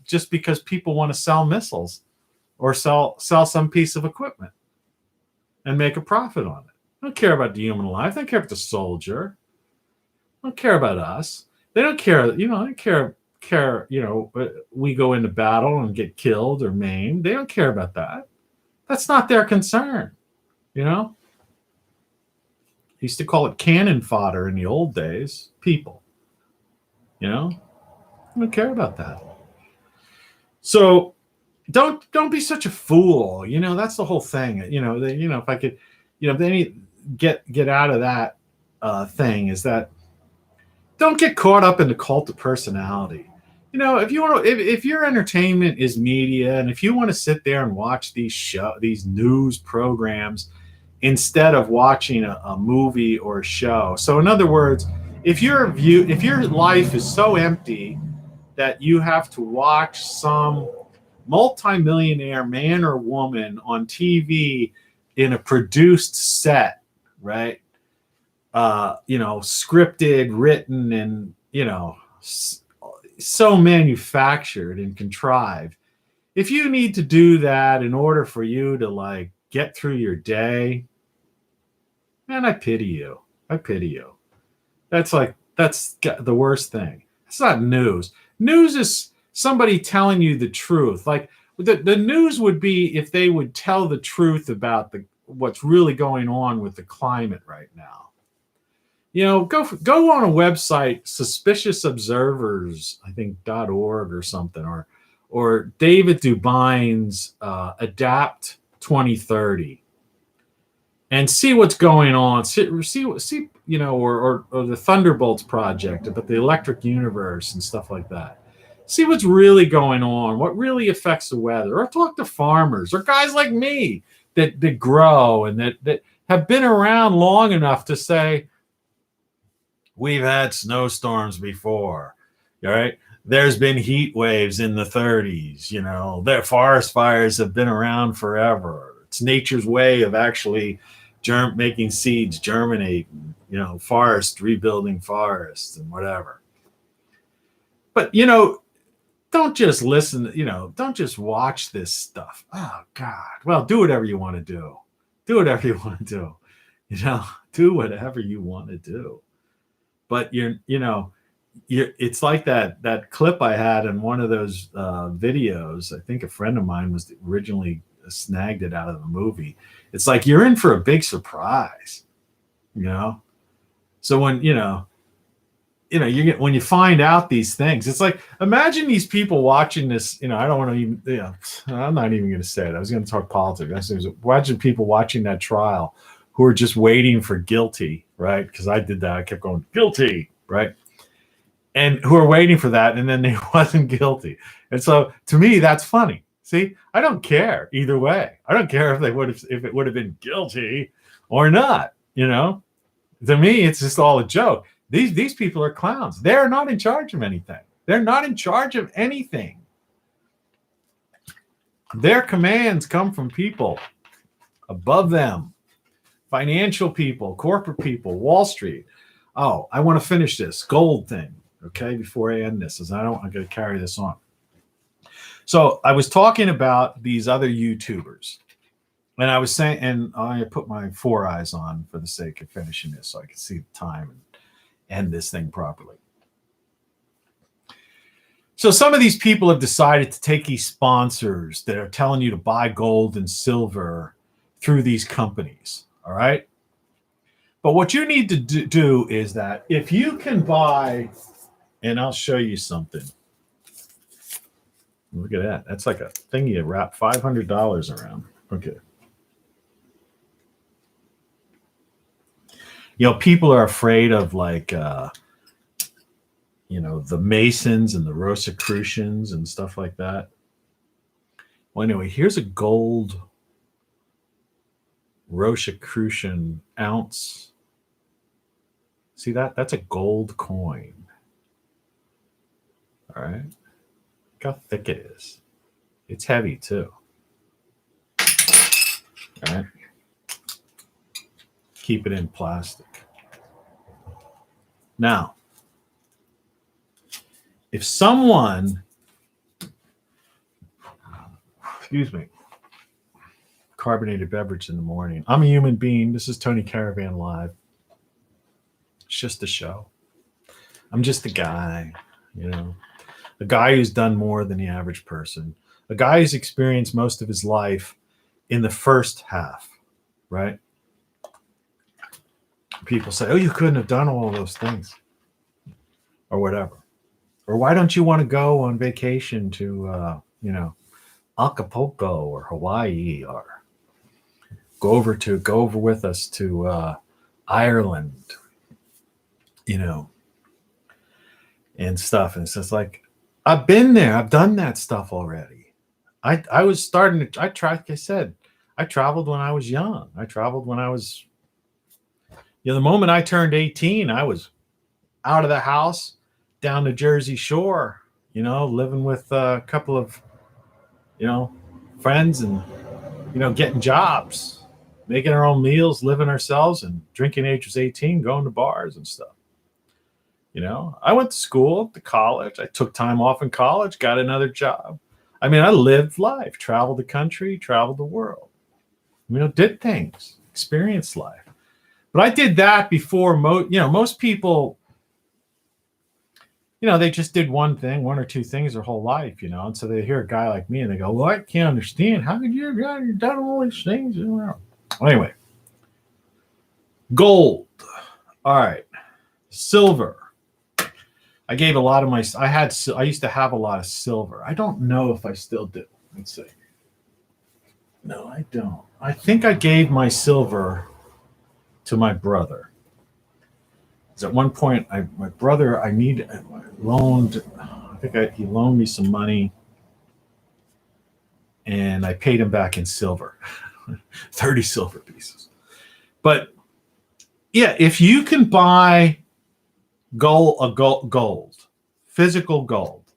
just because people want to sell missiles or sell some piece of equipment and make a profit on it. They don't care about the human life. They don't care about the soldier. They don't care about us. They don't care, they don't care, we go into battle and get killed or maimed. They don't care about that. That's not their concern, Used to call it cannon fodder in the old days. People, they don't care about that. So don't be such a fool. That's the whole thing. If I could, get out of that thing, is that don't get caught up in the cult of personality. You know, if you want to, if your entertainment is media, and if you want to sit there and watch these news programs instead of watching a movie or a show. So in other words, if your life is so empty that you have to watch some multimillionaire man or woman on TV in a produced set, right? Scripted, written, and, so manufactured and contrived. If you need to do that in order for you to like get through your day, man, I pity you. I pity you. That's the worst thing. It's not news. News is somebody telling you the truth. Like the news would be if they would tell the truth about what's really going on with the climate right now. Go on a website, Suspicious Observers, I think .org or something, or David Dubine's Adapt 2030, and see what's going on. See, or the Thunderbolts Project about the electric universe and stuff like that. See what's really going on, what really affects the weather, or talk to farmers or guys like me that grow and that have been around long enough to say, we've had snowstorms before, all right? There's been heat waves in the 30s, their forest fires have been around forever. It's nature's way of actually making seeds germinate, rebuilding forests and whatever. But, don't just listen, don't just watch this stuff. Oh, God. Well, do whatever you want to do. Do whatever you want to do. Do whatever you want to do. But it's like that clip I had in one of those videos. I think a friend of mine was originally snagged it out of the movie. It's like you're in for a big surprise, So when when you find out these things, it's like, imagine these people watching this. I don't want to even. I'm not even going to say it. I was going to talk politics. Imagine people watching that trial who are just waiting for guilty, right? Because I did that. I kept going guilty, right? And who are waiting for that, and then they wasn't guilty. And so to me, that's funny. See, I don't care either way. I don't care if it would have been guilty or not. To me, it's just all a joke. These people are clowns. They're not in charge of anything. They're not in charge of anything. Their commands come from people above them. Financial people, corporate people, Wall Street. Oh, I want to finish this gold thing, okay, before I end this, as I'm going to carry this on. So I was talking about these other YouTubers, and I was saying, and I put my 4 eyes on for the sake of finishing this so I can see the time and end this thing properly. So some of these people have decided to take these sponsors that are telling you to buy gold and silver through these companies. All right. But what you need to do is that if you can buy, and I'll show you something. Look at that. That's like a thing you wrap $500 around. Okay. People are afraid of like, the Masons and the Rosicrucians and stuff like that. Well, anyway, here's a gold Rosicrucian ounce. See that? That's a gold coin. All right. Look how thick it is. It's heavy too. All right. Keep it in plastic. Now, if someone, excuse me, carbonated beverage in the morning. I'm a human being. This is Tony Caravan Live. It's just a show. I'm just a guy, a guy who's done more than the average person, a guy who's experienced most of his life in the first half, right? People say, oh, you couldn't have done all those things or whatever. Or why don't you want to go on vacation to, Acapulco or Hawaii, or go over with us to Ireland, and stuff. And it's just like, I've been there. I've done that stuff already. I was starting to, like I said, I traveled when I was young. I traveled when I was, the moment I turned 18, I was out of the house down the Jersey Shore, living with a couple of, friends and, getting jobs, making our own meals, living ourselves, and drinking age was 18, going to bars and stuff. I went to school, to college. I took time off in college, got another job. I mean, I lived life, traveled the country, traveled the world, did things, experienced life. But I did that before most people, they just did one thing, one or two things their whole life, and so they hear a guy like me and they go, well, I can't understand. How could you have done all these things? Anyway, gold. All right. Silver. I gave a lot of I used to have a lot of silver. I don't know if I still do. Let's see. No, I don't. I think I gave my silver to my brother. At one point, my brother, he loaned me some money, and I paid him back in silver, 30 silver pieces. But yeah, if you can buy gold, physical gold,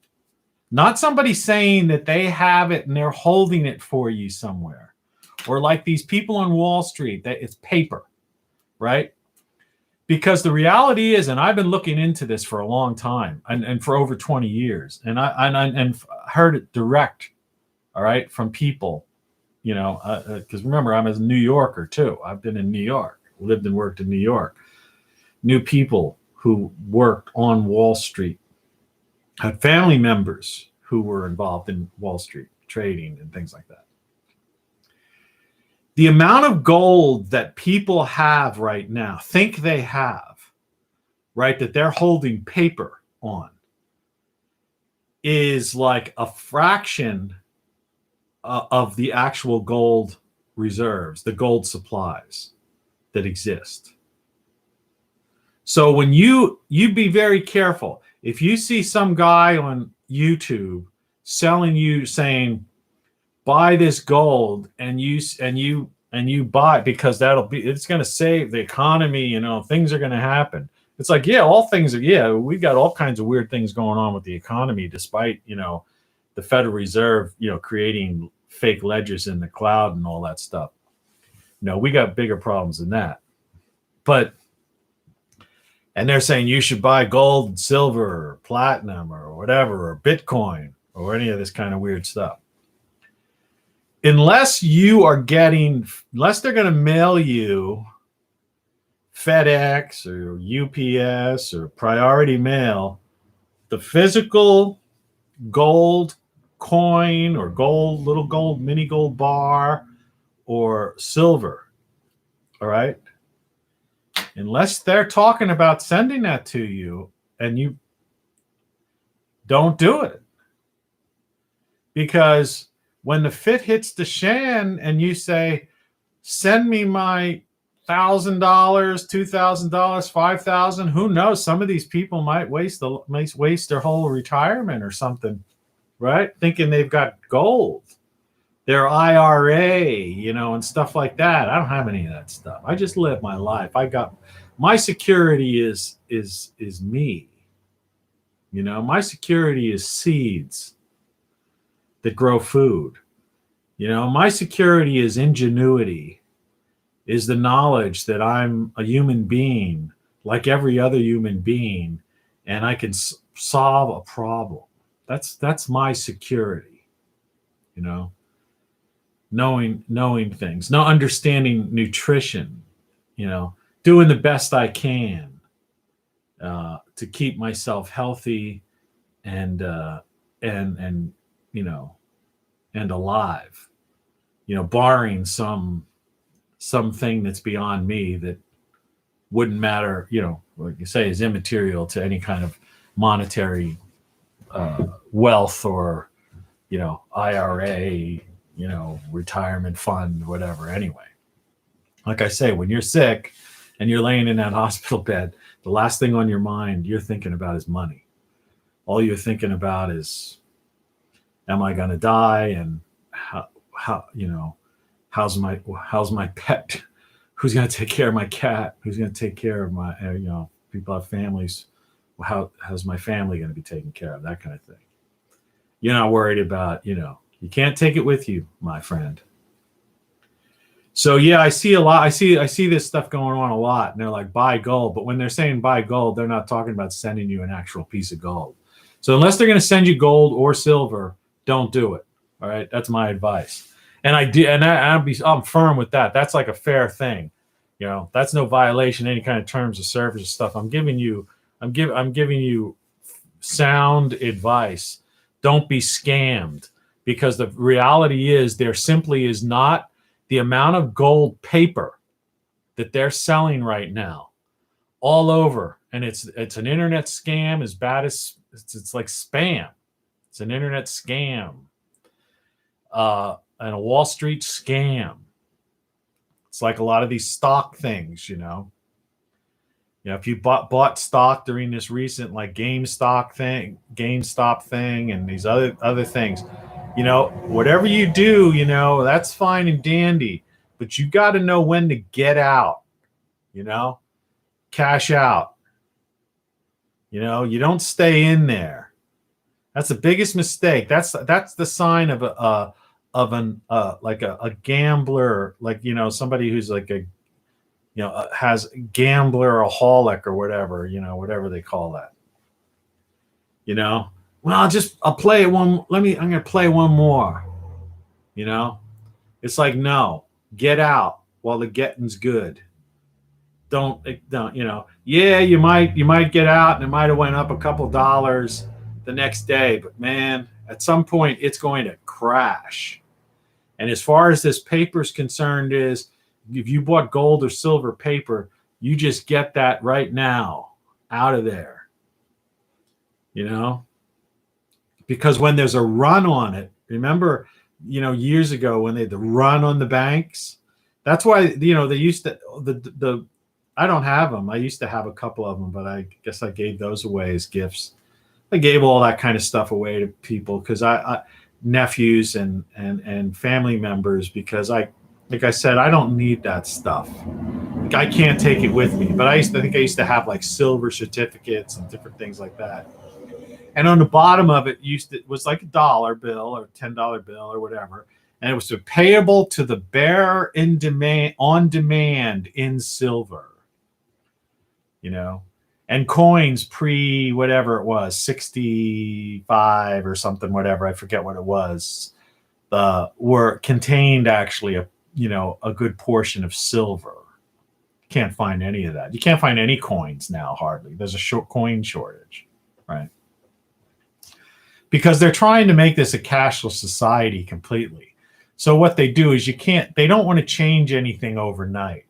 not somebody saying that they have it and they're holding it for you somewhere, or like these people on Wall Street, that it's paper, right? Because the reality is, and I've been looking into this for a long time, and for over 20 years, and I heard it direct, all right, from people, because remember, I'm a New Yorker too. I've been in New York, lived and worked in New York, knew people who worked on Wall Street, had family members who were involved in Wall Street trading and things like that. The amount of gold that people have right now, think they have, right, that they're holding paper on, is like a fraction of the actual gold reserves, the gold supplies that exist. So when you be very careful. If you see some guy on YouTube selling you, saying, buy this gold, and you buy it because it's going to save the economy, things are going to happen. It's like, yeah, we got all kinds of weird things going on with the economy, despite, the Federal Reserve, creating fake ledgers in the cloud and all that stuff. No, we got bigger problems than that. And they're saying you should buy gold and silver or platinum or whatever, or Bitcoin or any of this kind of weird stuff. Unless they're going to mail you FedEx or UPS or Priority Mail, the physical gold coin or little gold, mini gold bar or silver, all right? Unless they're talking about sending that to you, and you don't do it. Because when the fit hits the shan and you say, send me my $1,000, $2,000, $5,000, who knows? Some of these people might waste their whole retirement or something, right? Thinking they've got gold, their IRA, and stuff like that. I don't have any of that stuff. I just live my life. My security is me. My security is seeds that grow food. My security is ingenuity, is the knowledge that I'm a human being like every other human being, and I can solve a problem. That's my security, knowing things, understanding nutrition, doing the best I can to keep myself healthy and alive, barring something that's beyond me that wouldn't matter, like you say, is immaterial to any kind of monetary wealth or, IRA, retirement fund, whatever. Anyway, like I say, when you're sick and you're laying in that hospital bed, the last thing on your mind you're thinking about is money. all you're thinking about is, am I going to die? And how, how's my pet? Who's going to take care of my cat? Who's going to take care of my, people have families. Well, how's my family going to be taken care of? That kind of thing. You're not worried about, you can't take it with you, my friend. So yeah, I see a lot. I see this stuff going on a lot, and they're like, buy gold. But when they're saying buy gold, they're not talking about sending you an actual piece of gold. So unless they're going to send you gold or silver, don't do it. All right, that's my advice. And I'm firm with that. That's like a fair thing. That's no violation, any kind of terms of service or stuff. I'm giving you sound advice. Don't be scammed, because the reality is there simply is not the amount of gold paper that they're selling right now all over. And it's an internet scam as bad as it's like spam. It's an internet scam. And a Wall Street scam. It's like a lot of these stock things, if you bought stock during this recent like GameStop thing and these other things, whatever you do, that's fine and dandy, but you got to know when to get out, cash out. You don't stay in there. That's the biggest mistake. That's the sign of a gambler, like, somebody who's like has gambler-aholic or whatever, whatever they call that. Well, I'll play it one. I'm going to play one more. It's like, no, get out while the getting's good. Don't, yeah, you might get out and it might have went up a couple dollars the next day, but man, at some point it's going to crash. And as far as this paper is concerned, is if you bought gold or silver paper, you just get that right now out of there, because when there's a run on it, remember, years ago when they had the run on the banks, that's why, they used to, I don't have them. I used to have a couple of them, but I guess I gave those away as gifts. I gave all that kind of stuff away to people because I nephews and family members, because like I said, I don't need that stuff. Like, I can't take it with me. But I think I used to have like silver certificates and different things like that. And on the bottom of it was like a $1 bill or $10 bill or whatever, and it was payable to the bearer on demand in silver. And coins pre whatever it was, 65 or something, whatever, I forget what it was, were contained actually a good portion of silver. Can't find any of that. You can't find any coins now, hardly. There's a coin shortage, right? Because they're trying to make this a cashless society completely. So what they do is they don't want to change anything overnight.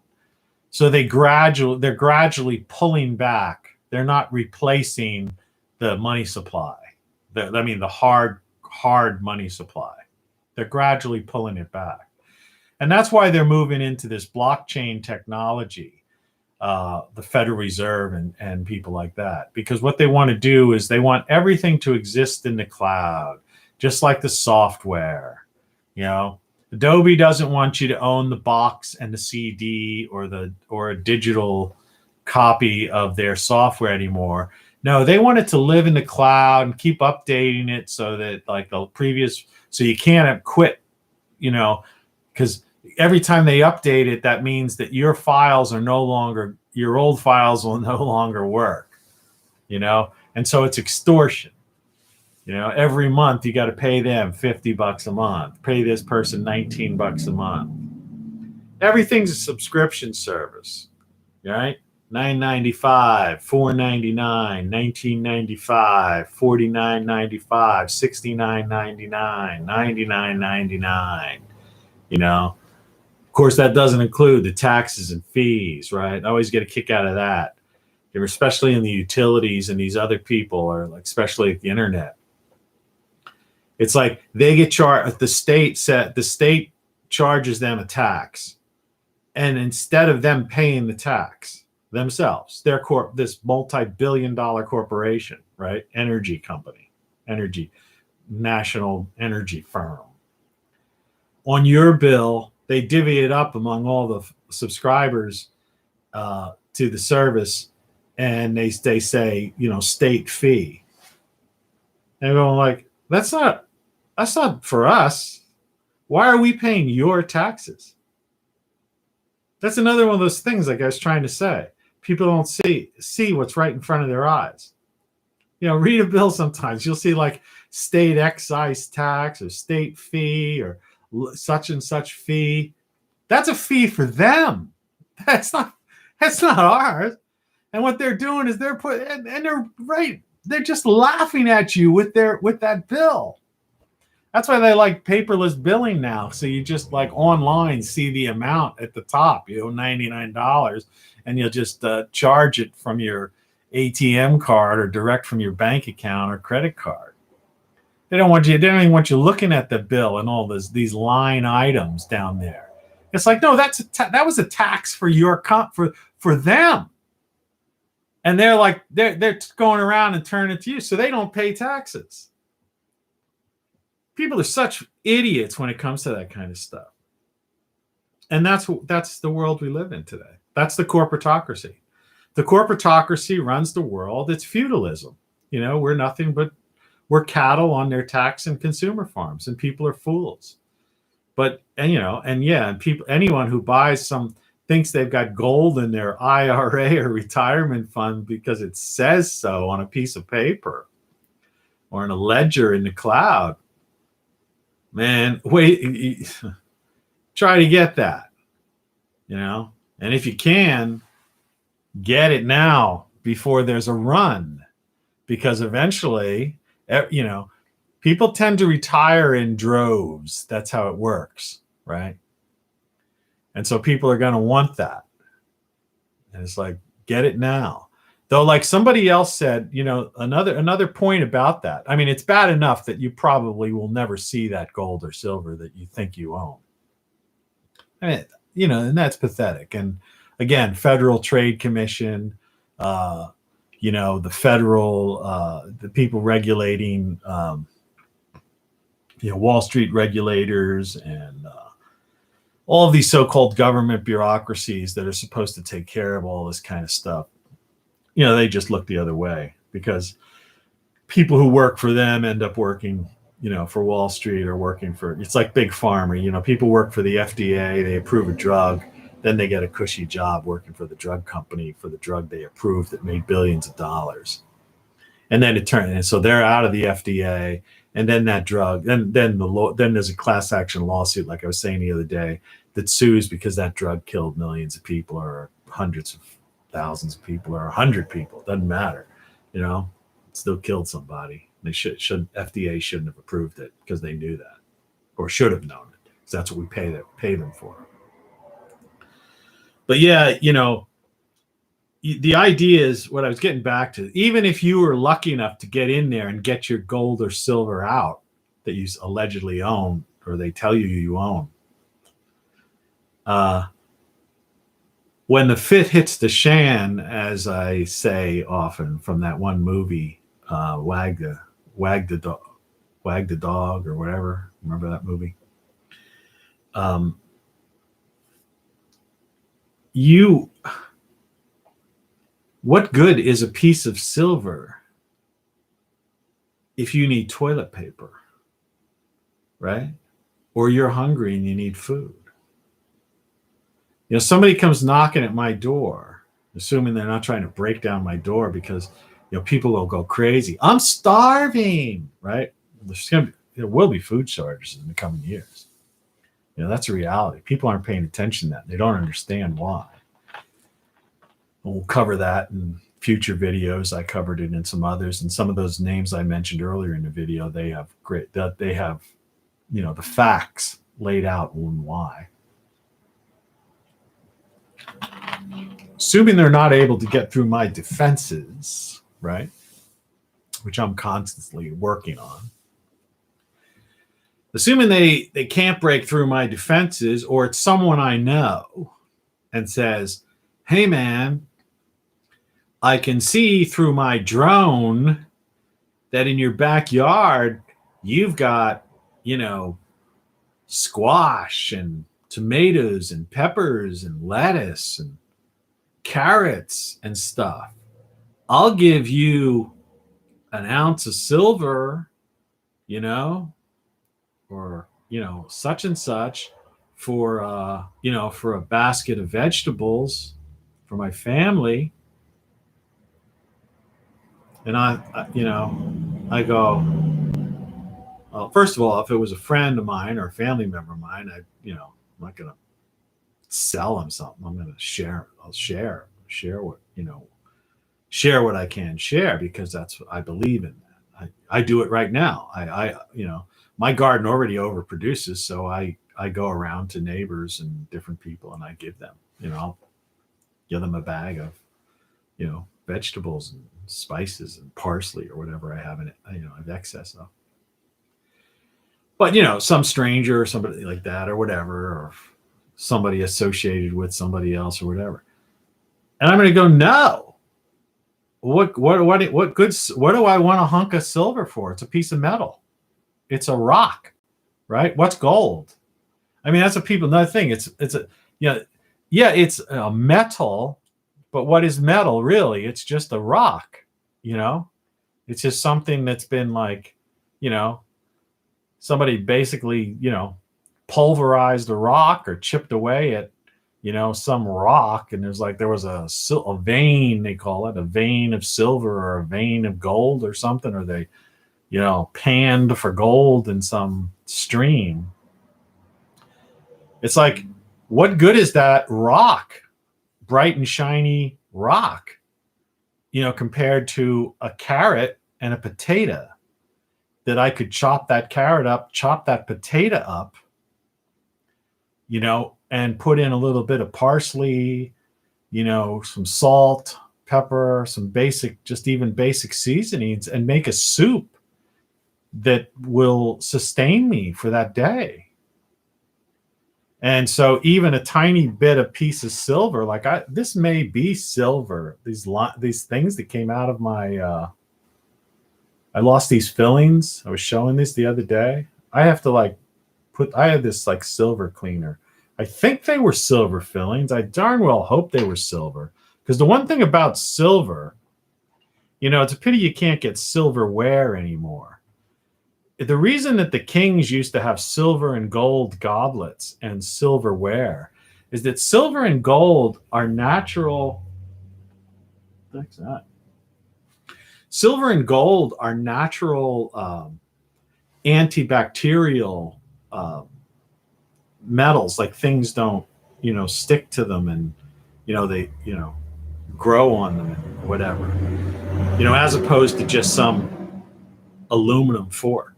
So they're gradually pulling back. They're not replacing the money supply. The hard money supply. They're gradually pulling it back. And that's why they're moving into this blockchain technology, the Federal Reserve and people like that. Because what they want to do is they want everything to exist in the cloud, just like the software. Adobe doesn't want you to own the box and the CD or a digital copy of their software anymore. No, they want it to live in the cloud and keep updating it so that like so you can't quit, because every time they update it, that means that your old files will no longer work, and so it's extortion. Every month you got to pay them $50 a month, pay this person $19 a month. Everything's a subscription service, right? $9.95, $4.99, $19.95, $49.95, $69.99, $99.99. Of course, that doesn't include the taxes and fees, right? I always get a kick out of that, especially in the utilities and these other people, or like especially at the internet. It's like they get charged. The state charges them a tax, and instead of them paying the tax themselves, this multi-billion-dollar corporation, right? Energy company, energy, national energy firm. On your bill, they divvy it up among all the subscribers to the service, and they say, state fee. And they're going like, that's not for us. Why are we paying your taxes? That's another one of those things, like I was trying to say. People don't see what's right in front of their eyes. Read a bill sometimes. You'll see like state excise tax or state fee or such and such fee. That's a fee for them. That's not ours. And what they're doing is they're right. They're just laughing at you with that bill. That's why they like paperless billing now. So you just like online see the amount at the top, $99, and you'll just charge it from your ATM card or direct from your bank account or credit card. They don't even want you looking at the bill and all these line items down there. It's like, no, that was a tax for for them. And they're like, they're going around and turning it to you, so they don't pay taxes. People are such idiots when it comes to that kind of stuff. And that's the world we live in today. That's the corporatocracy. The corporatocracy runs the world. It's feudalism. We're cattle on their tax and consumer farms, and people are fools. But anyone who buys thinks they've got gold in their IRA or retirement fund because it says so on a piece of paper or in a ledger in the cloud. Man, wait, try to get that, and if you can, get it now before there's a run, because eventually, people tend to retire in droves. That's how it works, right? And so people are going to want that. And it's like, get it now. Though, like somebody else said, another point about that. I mean, it's bad enough that you probably will never see that gold or silver that you think you own. I mean, and that's pathetic. And again, Federal Trade Commission, the federal, the people regulating, Wall Street regulators and all of these so-called government bureaucracies that are supposed to take care of all this kind of stuff. They just look the other way, because people who work for them end up working, for Wall Street or it's like big pharma. People work for the FDA, they approve a drug, then they get a cushy job working for the drug company for the drug they approved that made billions of dollars. And then so they're out of the FDA, and then that drug, then there's a class action lawsuit, like I was saying the other day, that sues because that drug killed millions of people or hundreds of thousands of people or 100 people. Doesn't matter, it still killed somebody. They FDA shouldn't have approved it because they knew that, or should have known it, because that's what we pay them for. But yeah, the idea is what I was getting back to. Even if you were lucky enough to get in there and get your gold or silver out that you allegedly own, or they tell you own, when the fit hits the shan, as I say often from that one movie, Wag the Dog or whatever. Remember that movie? What good is a piece of silver if you need toilet paper, right? Or you're hungry and you need food. Somebody comes knocking at my door, assuming they're not trying to break down my door, because people will go crazy. I'm starving, right? There will be food shortages in the coming years. That's a reality. People aren't paying attention to that. They don't understand why. We'll cover that in future videos. I covered it in some others, and some of those names I mentioned earlier in the video, they have the facts laid out on why. Assuming they're not able to get through my defenses, right, which I'm constantly working on. Assuming they can't break through my defenses, or it's someone I know and says, hey man, I can see through my drone that in your backyard, you've got, squash and tomatoes and peppers and lettuce and carrots and stuff. I'll give you an ounce of silver, or, such and such for, for a basket of vegetables for my family. And I go, well, first of all, if it was a friend of mine or a family member of mine, I'm not going to sell them something. I'm going to share. I'll share what, share what I can share, because that's what I believe in. That I do it right now. My garden already overproduces. So I go around to neighbors and different people and I give them, I'll give them a bag of, vegetables and spices and parsley or whatever I have in it, I have excess of. But, some stranger or somebody like that or whatever, or somebody associated with somebody else or whatever. And I'm going to go, no. What do I want a hunk of silver for? It's a piece of metal. It's a rock, right? What's gold? I mean, that's what people, another thing. It's a metal, but what is metal really? It's just a rock, It's just something that's been like, somebody basically, pulverized a rock or chipped away at, some rock. And there was a vein, they call it, a vein of silver or a vein of gold or something, or they, panned for gold in some stream. It's like, what good is that rock, bright and shiny rock, compared to a carrot and a potato, that I could chop that carrot up, chop that potato up, and put in a little bit of parsley, some salt, pepper, some basic seasonings, and make a soup that will sustain me for that day. And so even a tiny bit of piece of silver, this may be silver, these things that came out of my, I lost these fillings. I was showing this the other day. I have to I had this silver cleaner. I think they were silver fillings. I darn well hope they were silver. Because the one thing about silver, it's a pity you can't get silverware anymore. The reason that the kings used to have silver and gold goblets and silverware is that silver and gold are natural. What's that? Silver and gold are natural antibacterial metals. Like, things don't, stick to them, and they grow on them and whatever. As opposed to just some aluminum fork.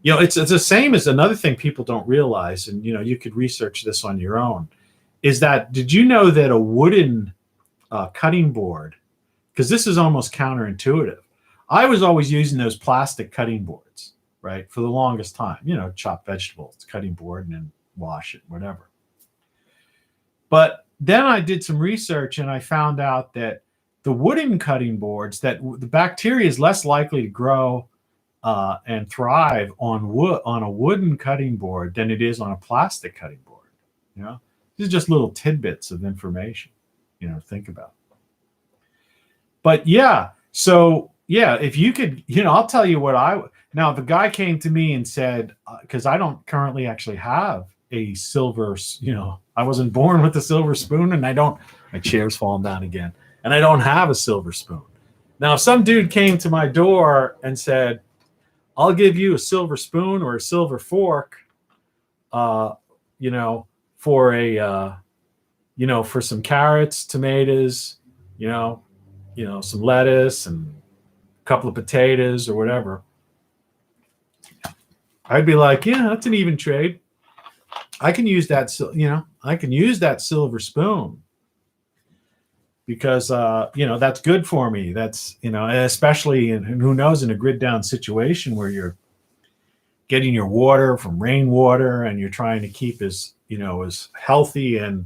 It's the same as another thing people don't realize, and you could research this on your own. Is that, did you know that a wooden cutting board, because this is almost counterintuitive. I was always using those plastic cutting boards, right, for the longest time. Chop vegetables, cutting board, and then wash it, whatever. But then I did some research and I found out that the wooden cutting boards, that the bacteria is less likely to grow and thrive on a wooden cutting board than it is on a plastic cutting board. These are just little tidbits of information, think about. But if you could, I'll tell you what now, if a guy came to me and said, because I don't currently actually have a silver, I wasn't born with a silver spoon, and my chair's falling down again, and I don't have a silver spoon. Now, if some dude came to my door and said, I'll give you a silver spoon or a silver fork, for for some carrots, tomatoes, some lettuce and a couple of potatoes or whatever, I'd be like, yeah, that's an even trade. I can use that, I can use that silver spoon because, that's good for me. That's, especially who knows, in a grid down situation where you're getting your water from rainwater and you're trying to keep as healthy and,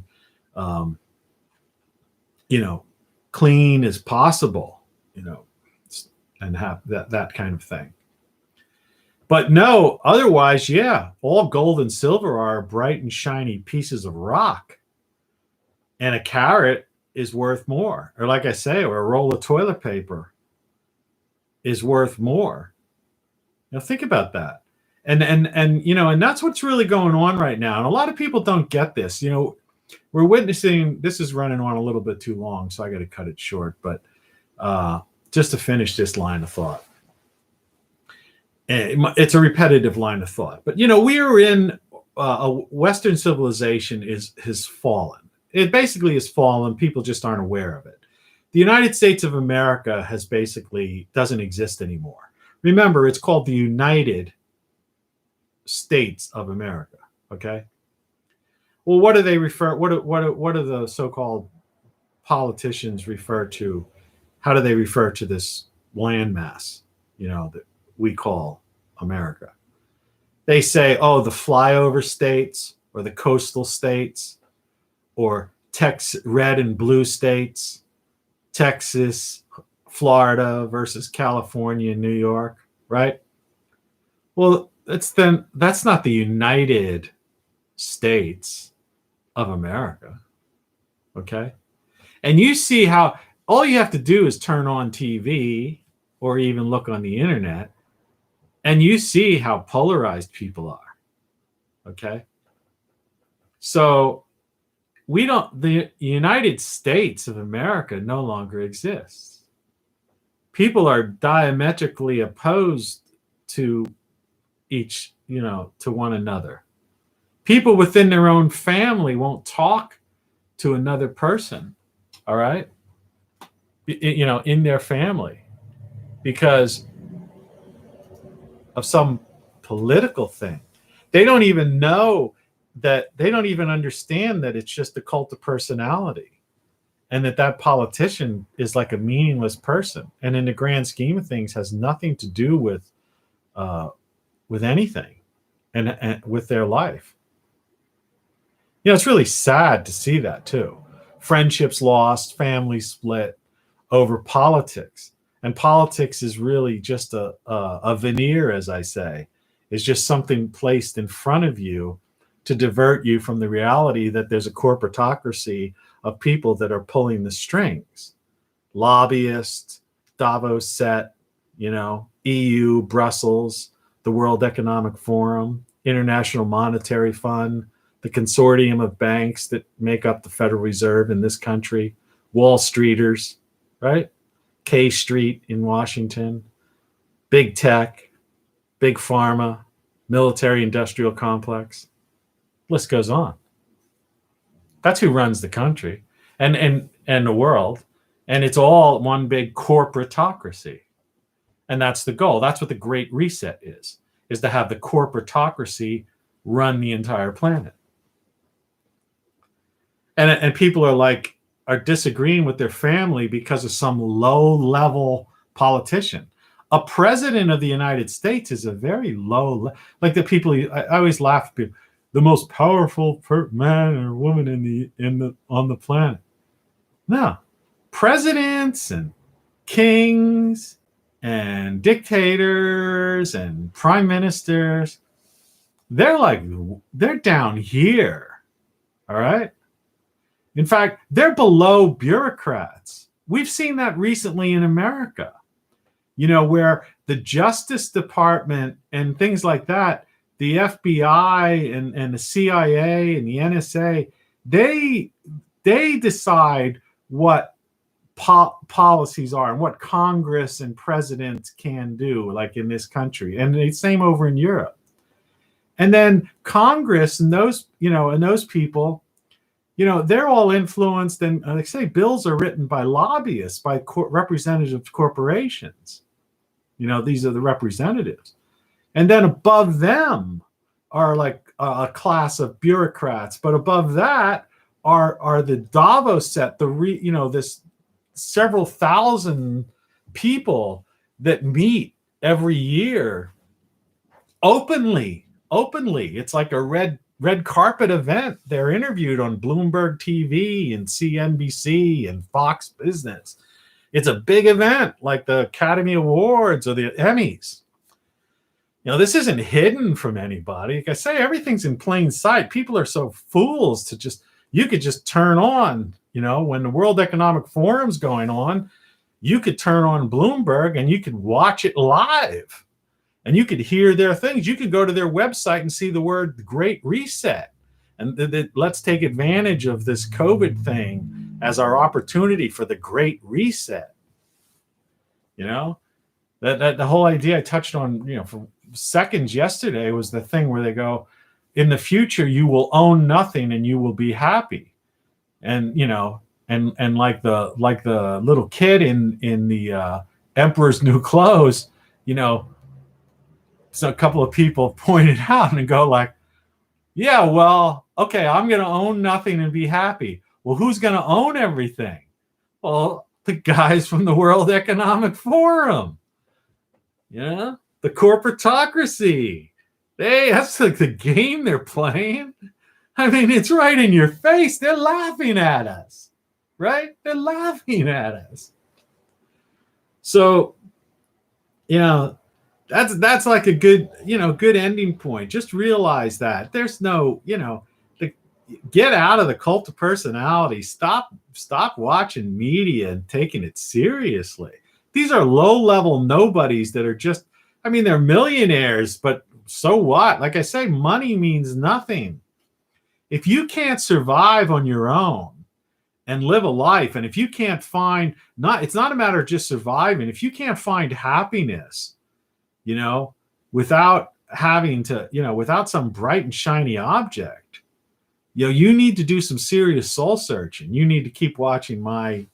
clean as possible. and have that kind of thing. But no, otherwise, yeah, all gold and silver are bright and shiny pieces of rock. And a carrot is worth more. Or like I say, or a roll of toilet paper is worth more. Now think about that. And you know, and that's what's really going on right now. And a lot of people don't get this. You know, we're witnessing, this is running on a little bit too long, so I got to cut it short. But just to finish this line of thought. It's a repetitive line of thought, but you know, we are in a Western civilization has fallen. It basically has fallen. People just aren't aware of it. The United States of America has basically doesn't exist anymore. Remember, it's called the United States of America. Okay. Well, what do they refer? What do the so-called politicians refer to? How do they refer to this landmass? You know, that we call America. They say, oh, the flyover states or the coastal states or red and blue states, Texas, Florida versus California and New York, right? Well, that's not the United States of America, okay? And you see how all you have to do is turn on TV or even look on the internet, and you see how polarized people are. Okay. So the United States of America no longer exists. People are diametrically opposed to each, you know, to one another. People within their own family won't talk to another person. All right. You know, in their family, because of some political thing. They don't even know that, they don't even understand that it's just a cult of personality, and that politician is like a meaningless person, and in the grand scheme of things has nothing to do with anything and with their life. You know, it's really sad to see that too. Friendships lost, families split over politics. And politics is really just a veneer, as I say. It's just something placed in front of you to divert you from the reality that there's a corporatocracy of people that are pulling the strings. Lobbyists, Davos set, you know, EU, Brussels, the World Economic Forum, International Monetary Fund, the consortium of banks that make up the Federal Reserve in this country, Wall Streeters, right? K Street in Washington, big tech, big pharma, military industrial complex. List goes on. That's who runs the country and the world. And it's all one big corporatocracy. And that's the goal. That's what the Great Reset is to have the corporatocracy run the entire planet. And people are disagreeing with their family because of some low-level politician. A president of the United States is a very low, like the people. I always laugh at people. The most powerful man or woman on the planet. No, presidents and kings and dictators and prime ministers. They're down here. All right. In fact, they're below bureaucrats. We've seen that recently in America, you know, where the Justice Department and things like that, the FBI and the CIA and the NSA, they decide what policies are and what Congress and presidents can do, like in this country, and the same over in Europe. And then Congress and those, you know, and those people, you know, they're all influenced, and like I say, bills are written by lobbyists, by representative corporations. You know, these are the representatives. And then above them are like a class of bureaucrats, but above that are the Davos set, this several thousand people that meet every year openly. It's like a red carpet event. They're interviewed on Bloomberg TV and CNBC and Fox Business. It's a big event like the Academy Awards or the Emmys. This isn't hidden from anybody. Like I say, everything's in plain sight. People are so fools to you could just turn on, when the World Economic Forum's going on, you could turn on Bloomberg and you could watch it live and you could hear their things. You could go to their website and see the word Great Reset. And let's take advantage of this COVID thing as our opportunity for the Great Reset. That the whole idea I touched on, for seconds yesterday was the thing where they go, in the future, you will own nothing and you will be happy. And, and like the little kid in the Emperor's New Clothes, so a couple of people pointed out and go like, yeah, well, okay, I'm going to own nothing and be happy. Well, who's going to own everything? Well, the guys from the World Economic Forum. The corporatocracy. That's like the game they're playing. I mean, it's right in your face. They're laughing at us, right? They're laughing at us. So, that's like a good, good ending point. Just realize that there's no, get out of the cult of personality. Stop watching media and taking it seriously. These are low-level nobodies that are just, they're millionaires, but so what? Like I say, money means nothing. If you can't survive on your own and live a life, and if you can't find, it's not a matter of just surviving. If you can't find happiness, without having to, without some bright and shiny object, you need to do some serious soul searching. You need to keep watching my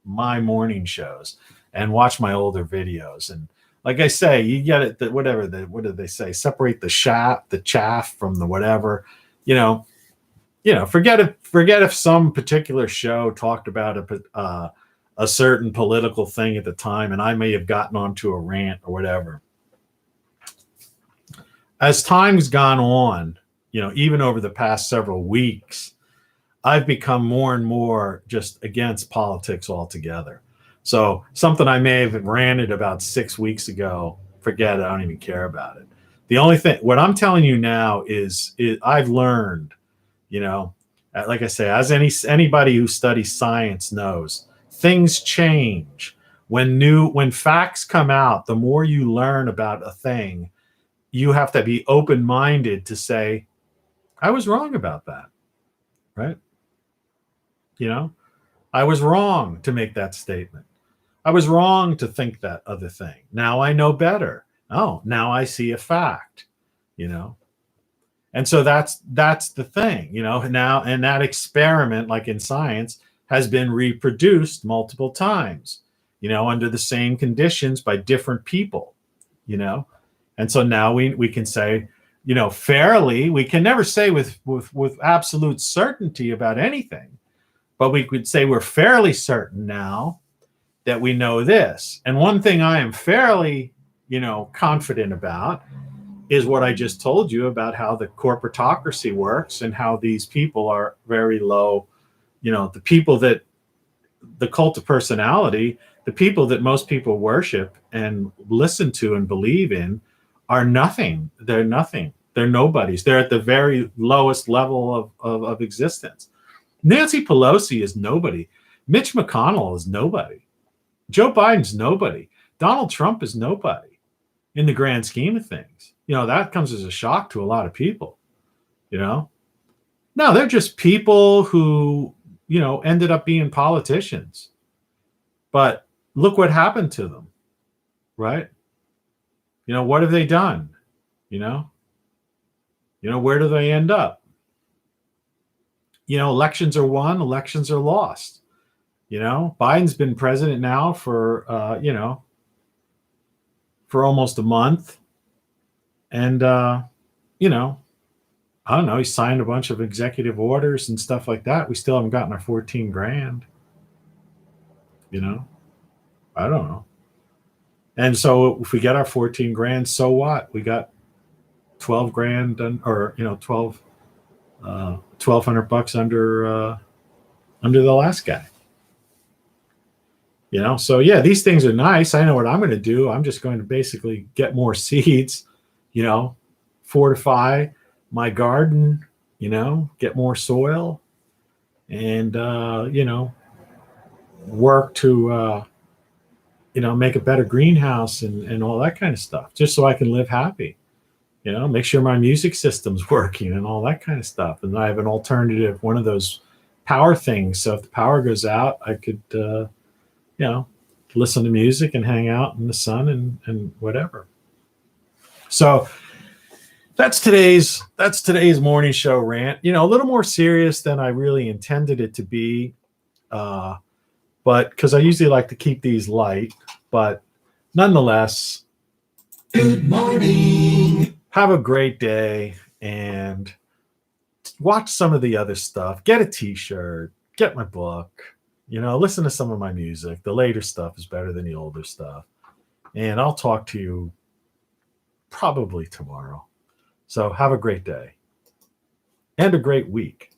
morning shows and watch my older videos. And like I say, you get it, what do they say? Separate the chaff from the whatever, forget if some particular show talked about a certain political thing at the time, and I may have gotten onto a rant or whatever. As time's gone on, even over the past several weeks, I've become more and more just against politics altogether. So something I may have ranted about 6 weeks ago, forget it, I don't even care about it. The only thing, what I'm telling you now is I've learned, like I say, as anybody who studies science knows, things change. When facts come out, the more you learn about a thing, you have to be open-minded to say, I was wrong about that, right? I was wrong to make that statement. I was wrong to think that other thing. Now I know better. Oh, now I see a fact, And so that's the thing, now, and that experiment, like in science, has been reproduced multiple times, under the same conditions by different people, And so now we can say, fairly, we can never say with absolute certainty about anything, but we could say we're fairly certain now that we know this. And one thing I am fairly, confident about is what I just told you about how the corporatocracy works and how these people are very low, the people that the cult of personality, the people that most people worship and listen to and believe in are nothing. They're nothing. They're nobodies. They're at the very lowest level of existence. Nancy Pelosi is nobody. Mitch McConnell is nobody. Joe Biden's nobody. Donald Trump is nobody in the grand scheme of things. That comes as a shock to a lot of people, No, they're just people who, ended up being politicians. But look what happened to them, right? What have they done? Where do they end up? Elections are won, elections are lost. Biden's been president now for, for almost a month. And, I don't know, he signed a bunch of executive orders and stuff like that. We still haven't gotten our 14 grand. I don't know. And so if we get our 14 grand, so what? We got 12 grand or, 1,200 bucks under the last guy. So yeah, these things are nice. I know what I'm going to do. I'm just going to basically get more seeds, fortify my garden, get more soil, and work to make a better greenhouse and all that kind of stuff, just so I can live happy. Make sure my music system's working and all that kind of stuff. And I have an alternative, one of those power things. So if the power goes out, I could, listen to music and hang out in the sun and whatever. So that's today's morning show rant. A little more serious than I really intended it to be. But because I usually like to keep these light, but nonetheless, Good morning. Have a great day and watch some of the other stuff. Get a t-shirt, get my book, listen to some of my music. The later stuff is better than the older stuff. And I'll talk to you probably tomorrow. So have a great day and a great week.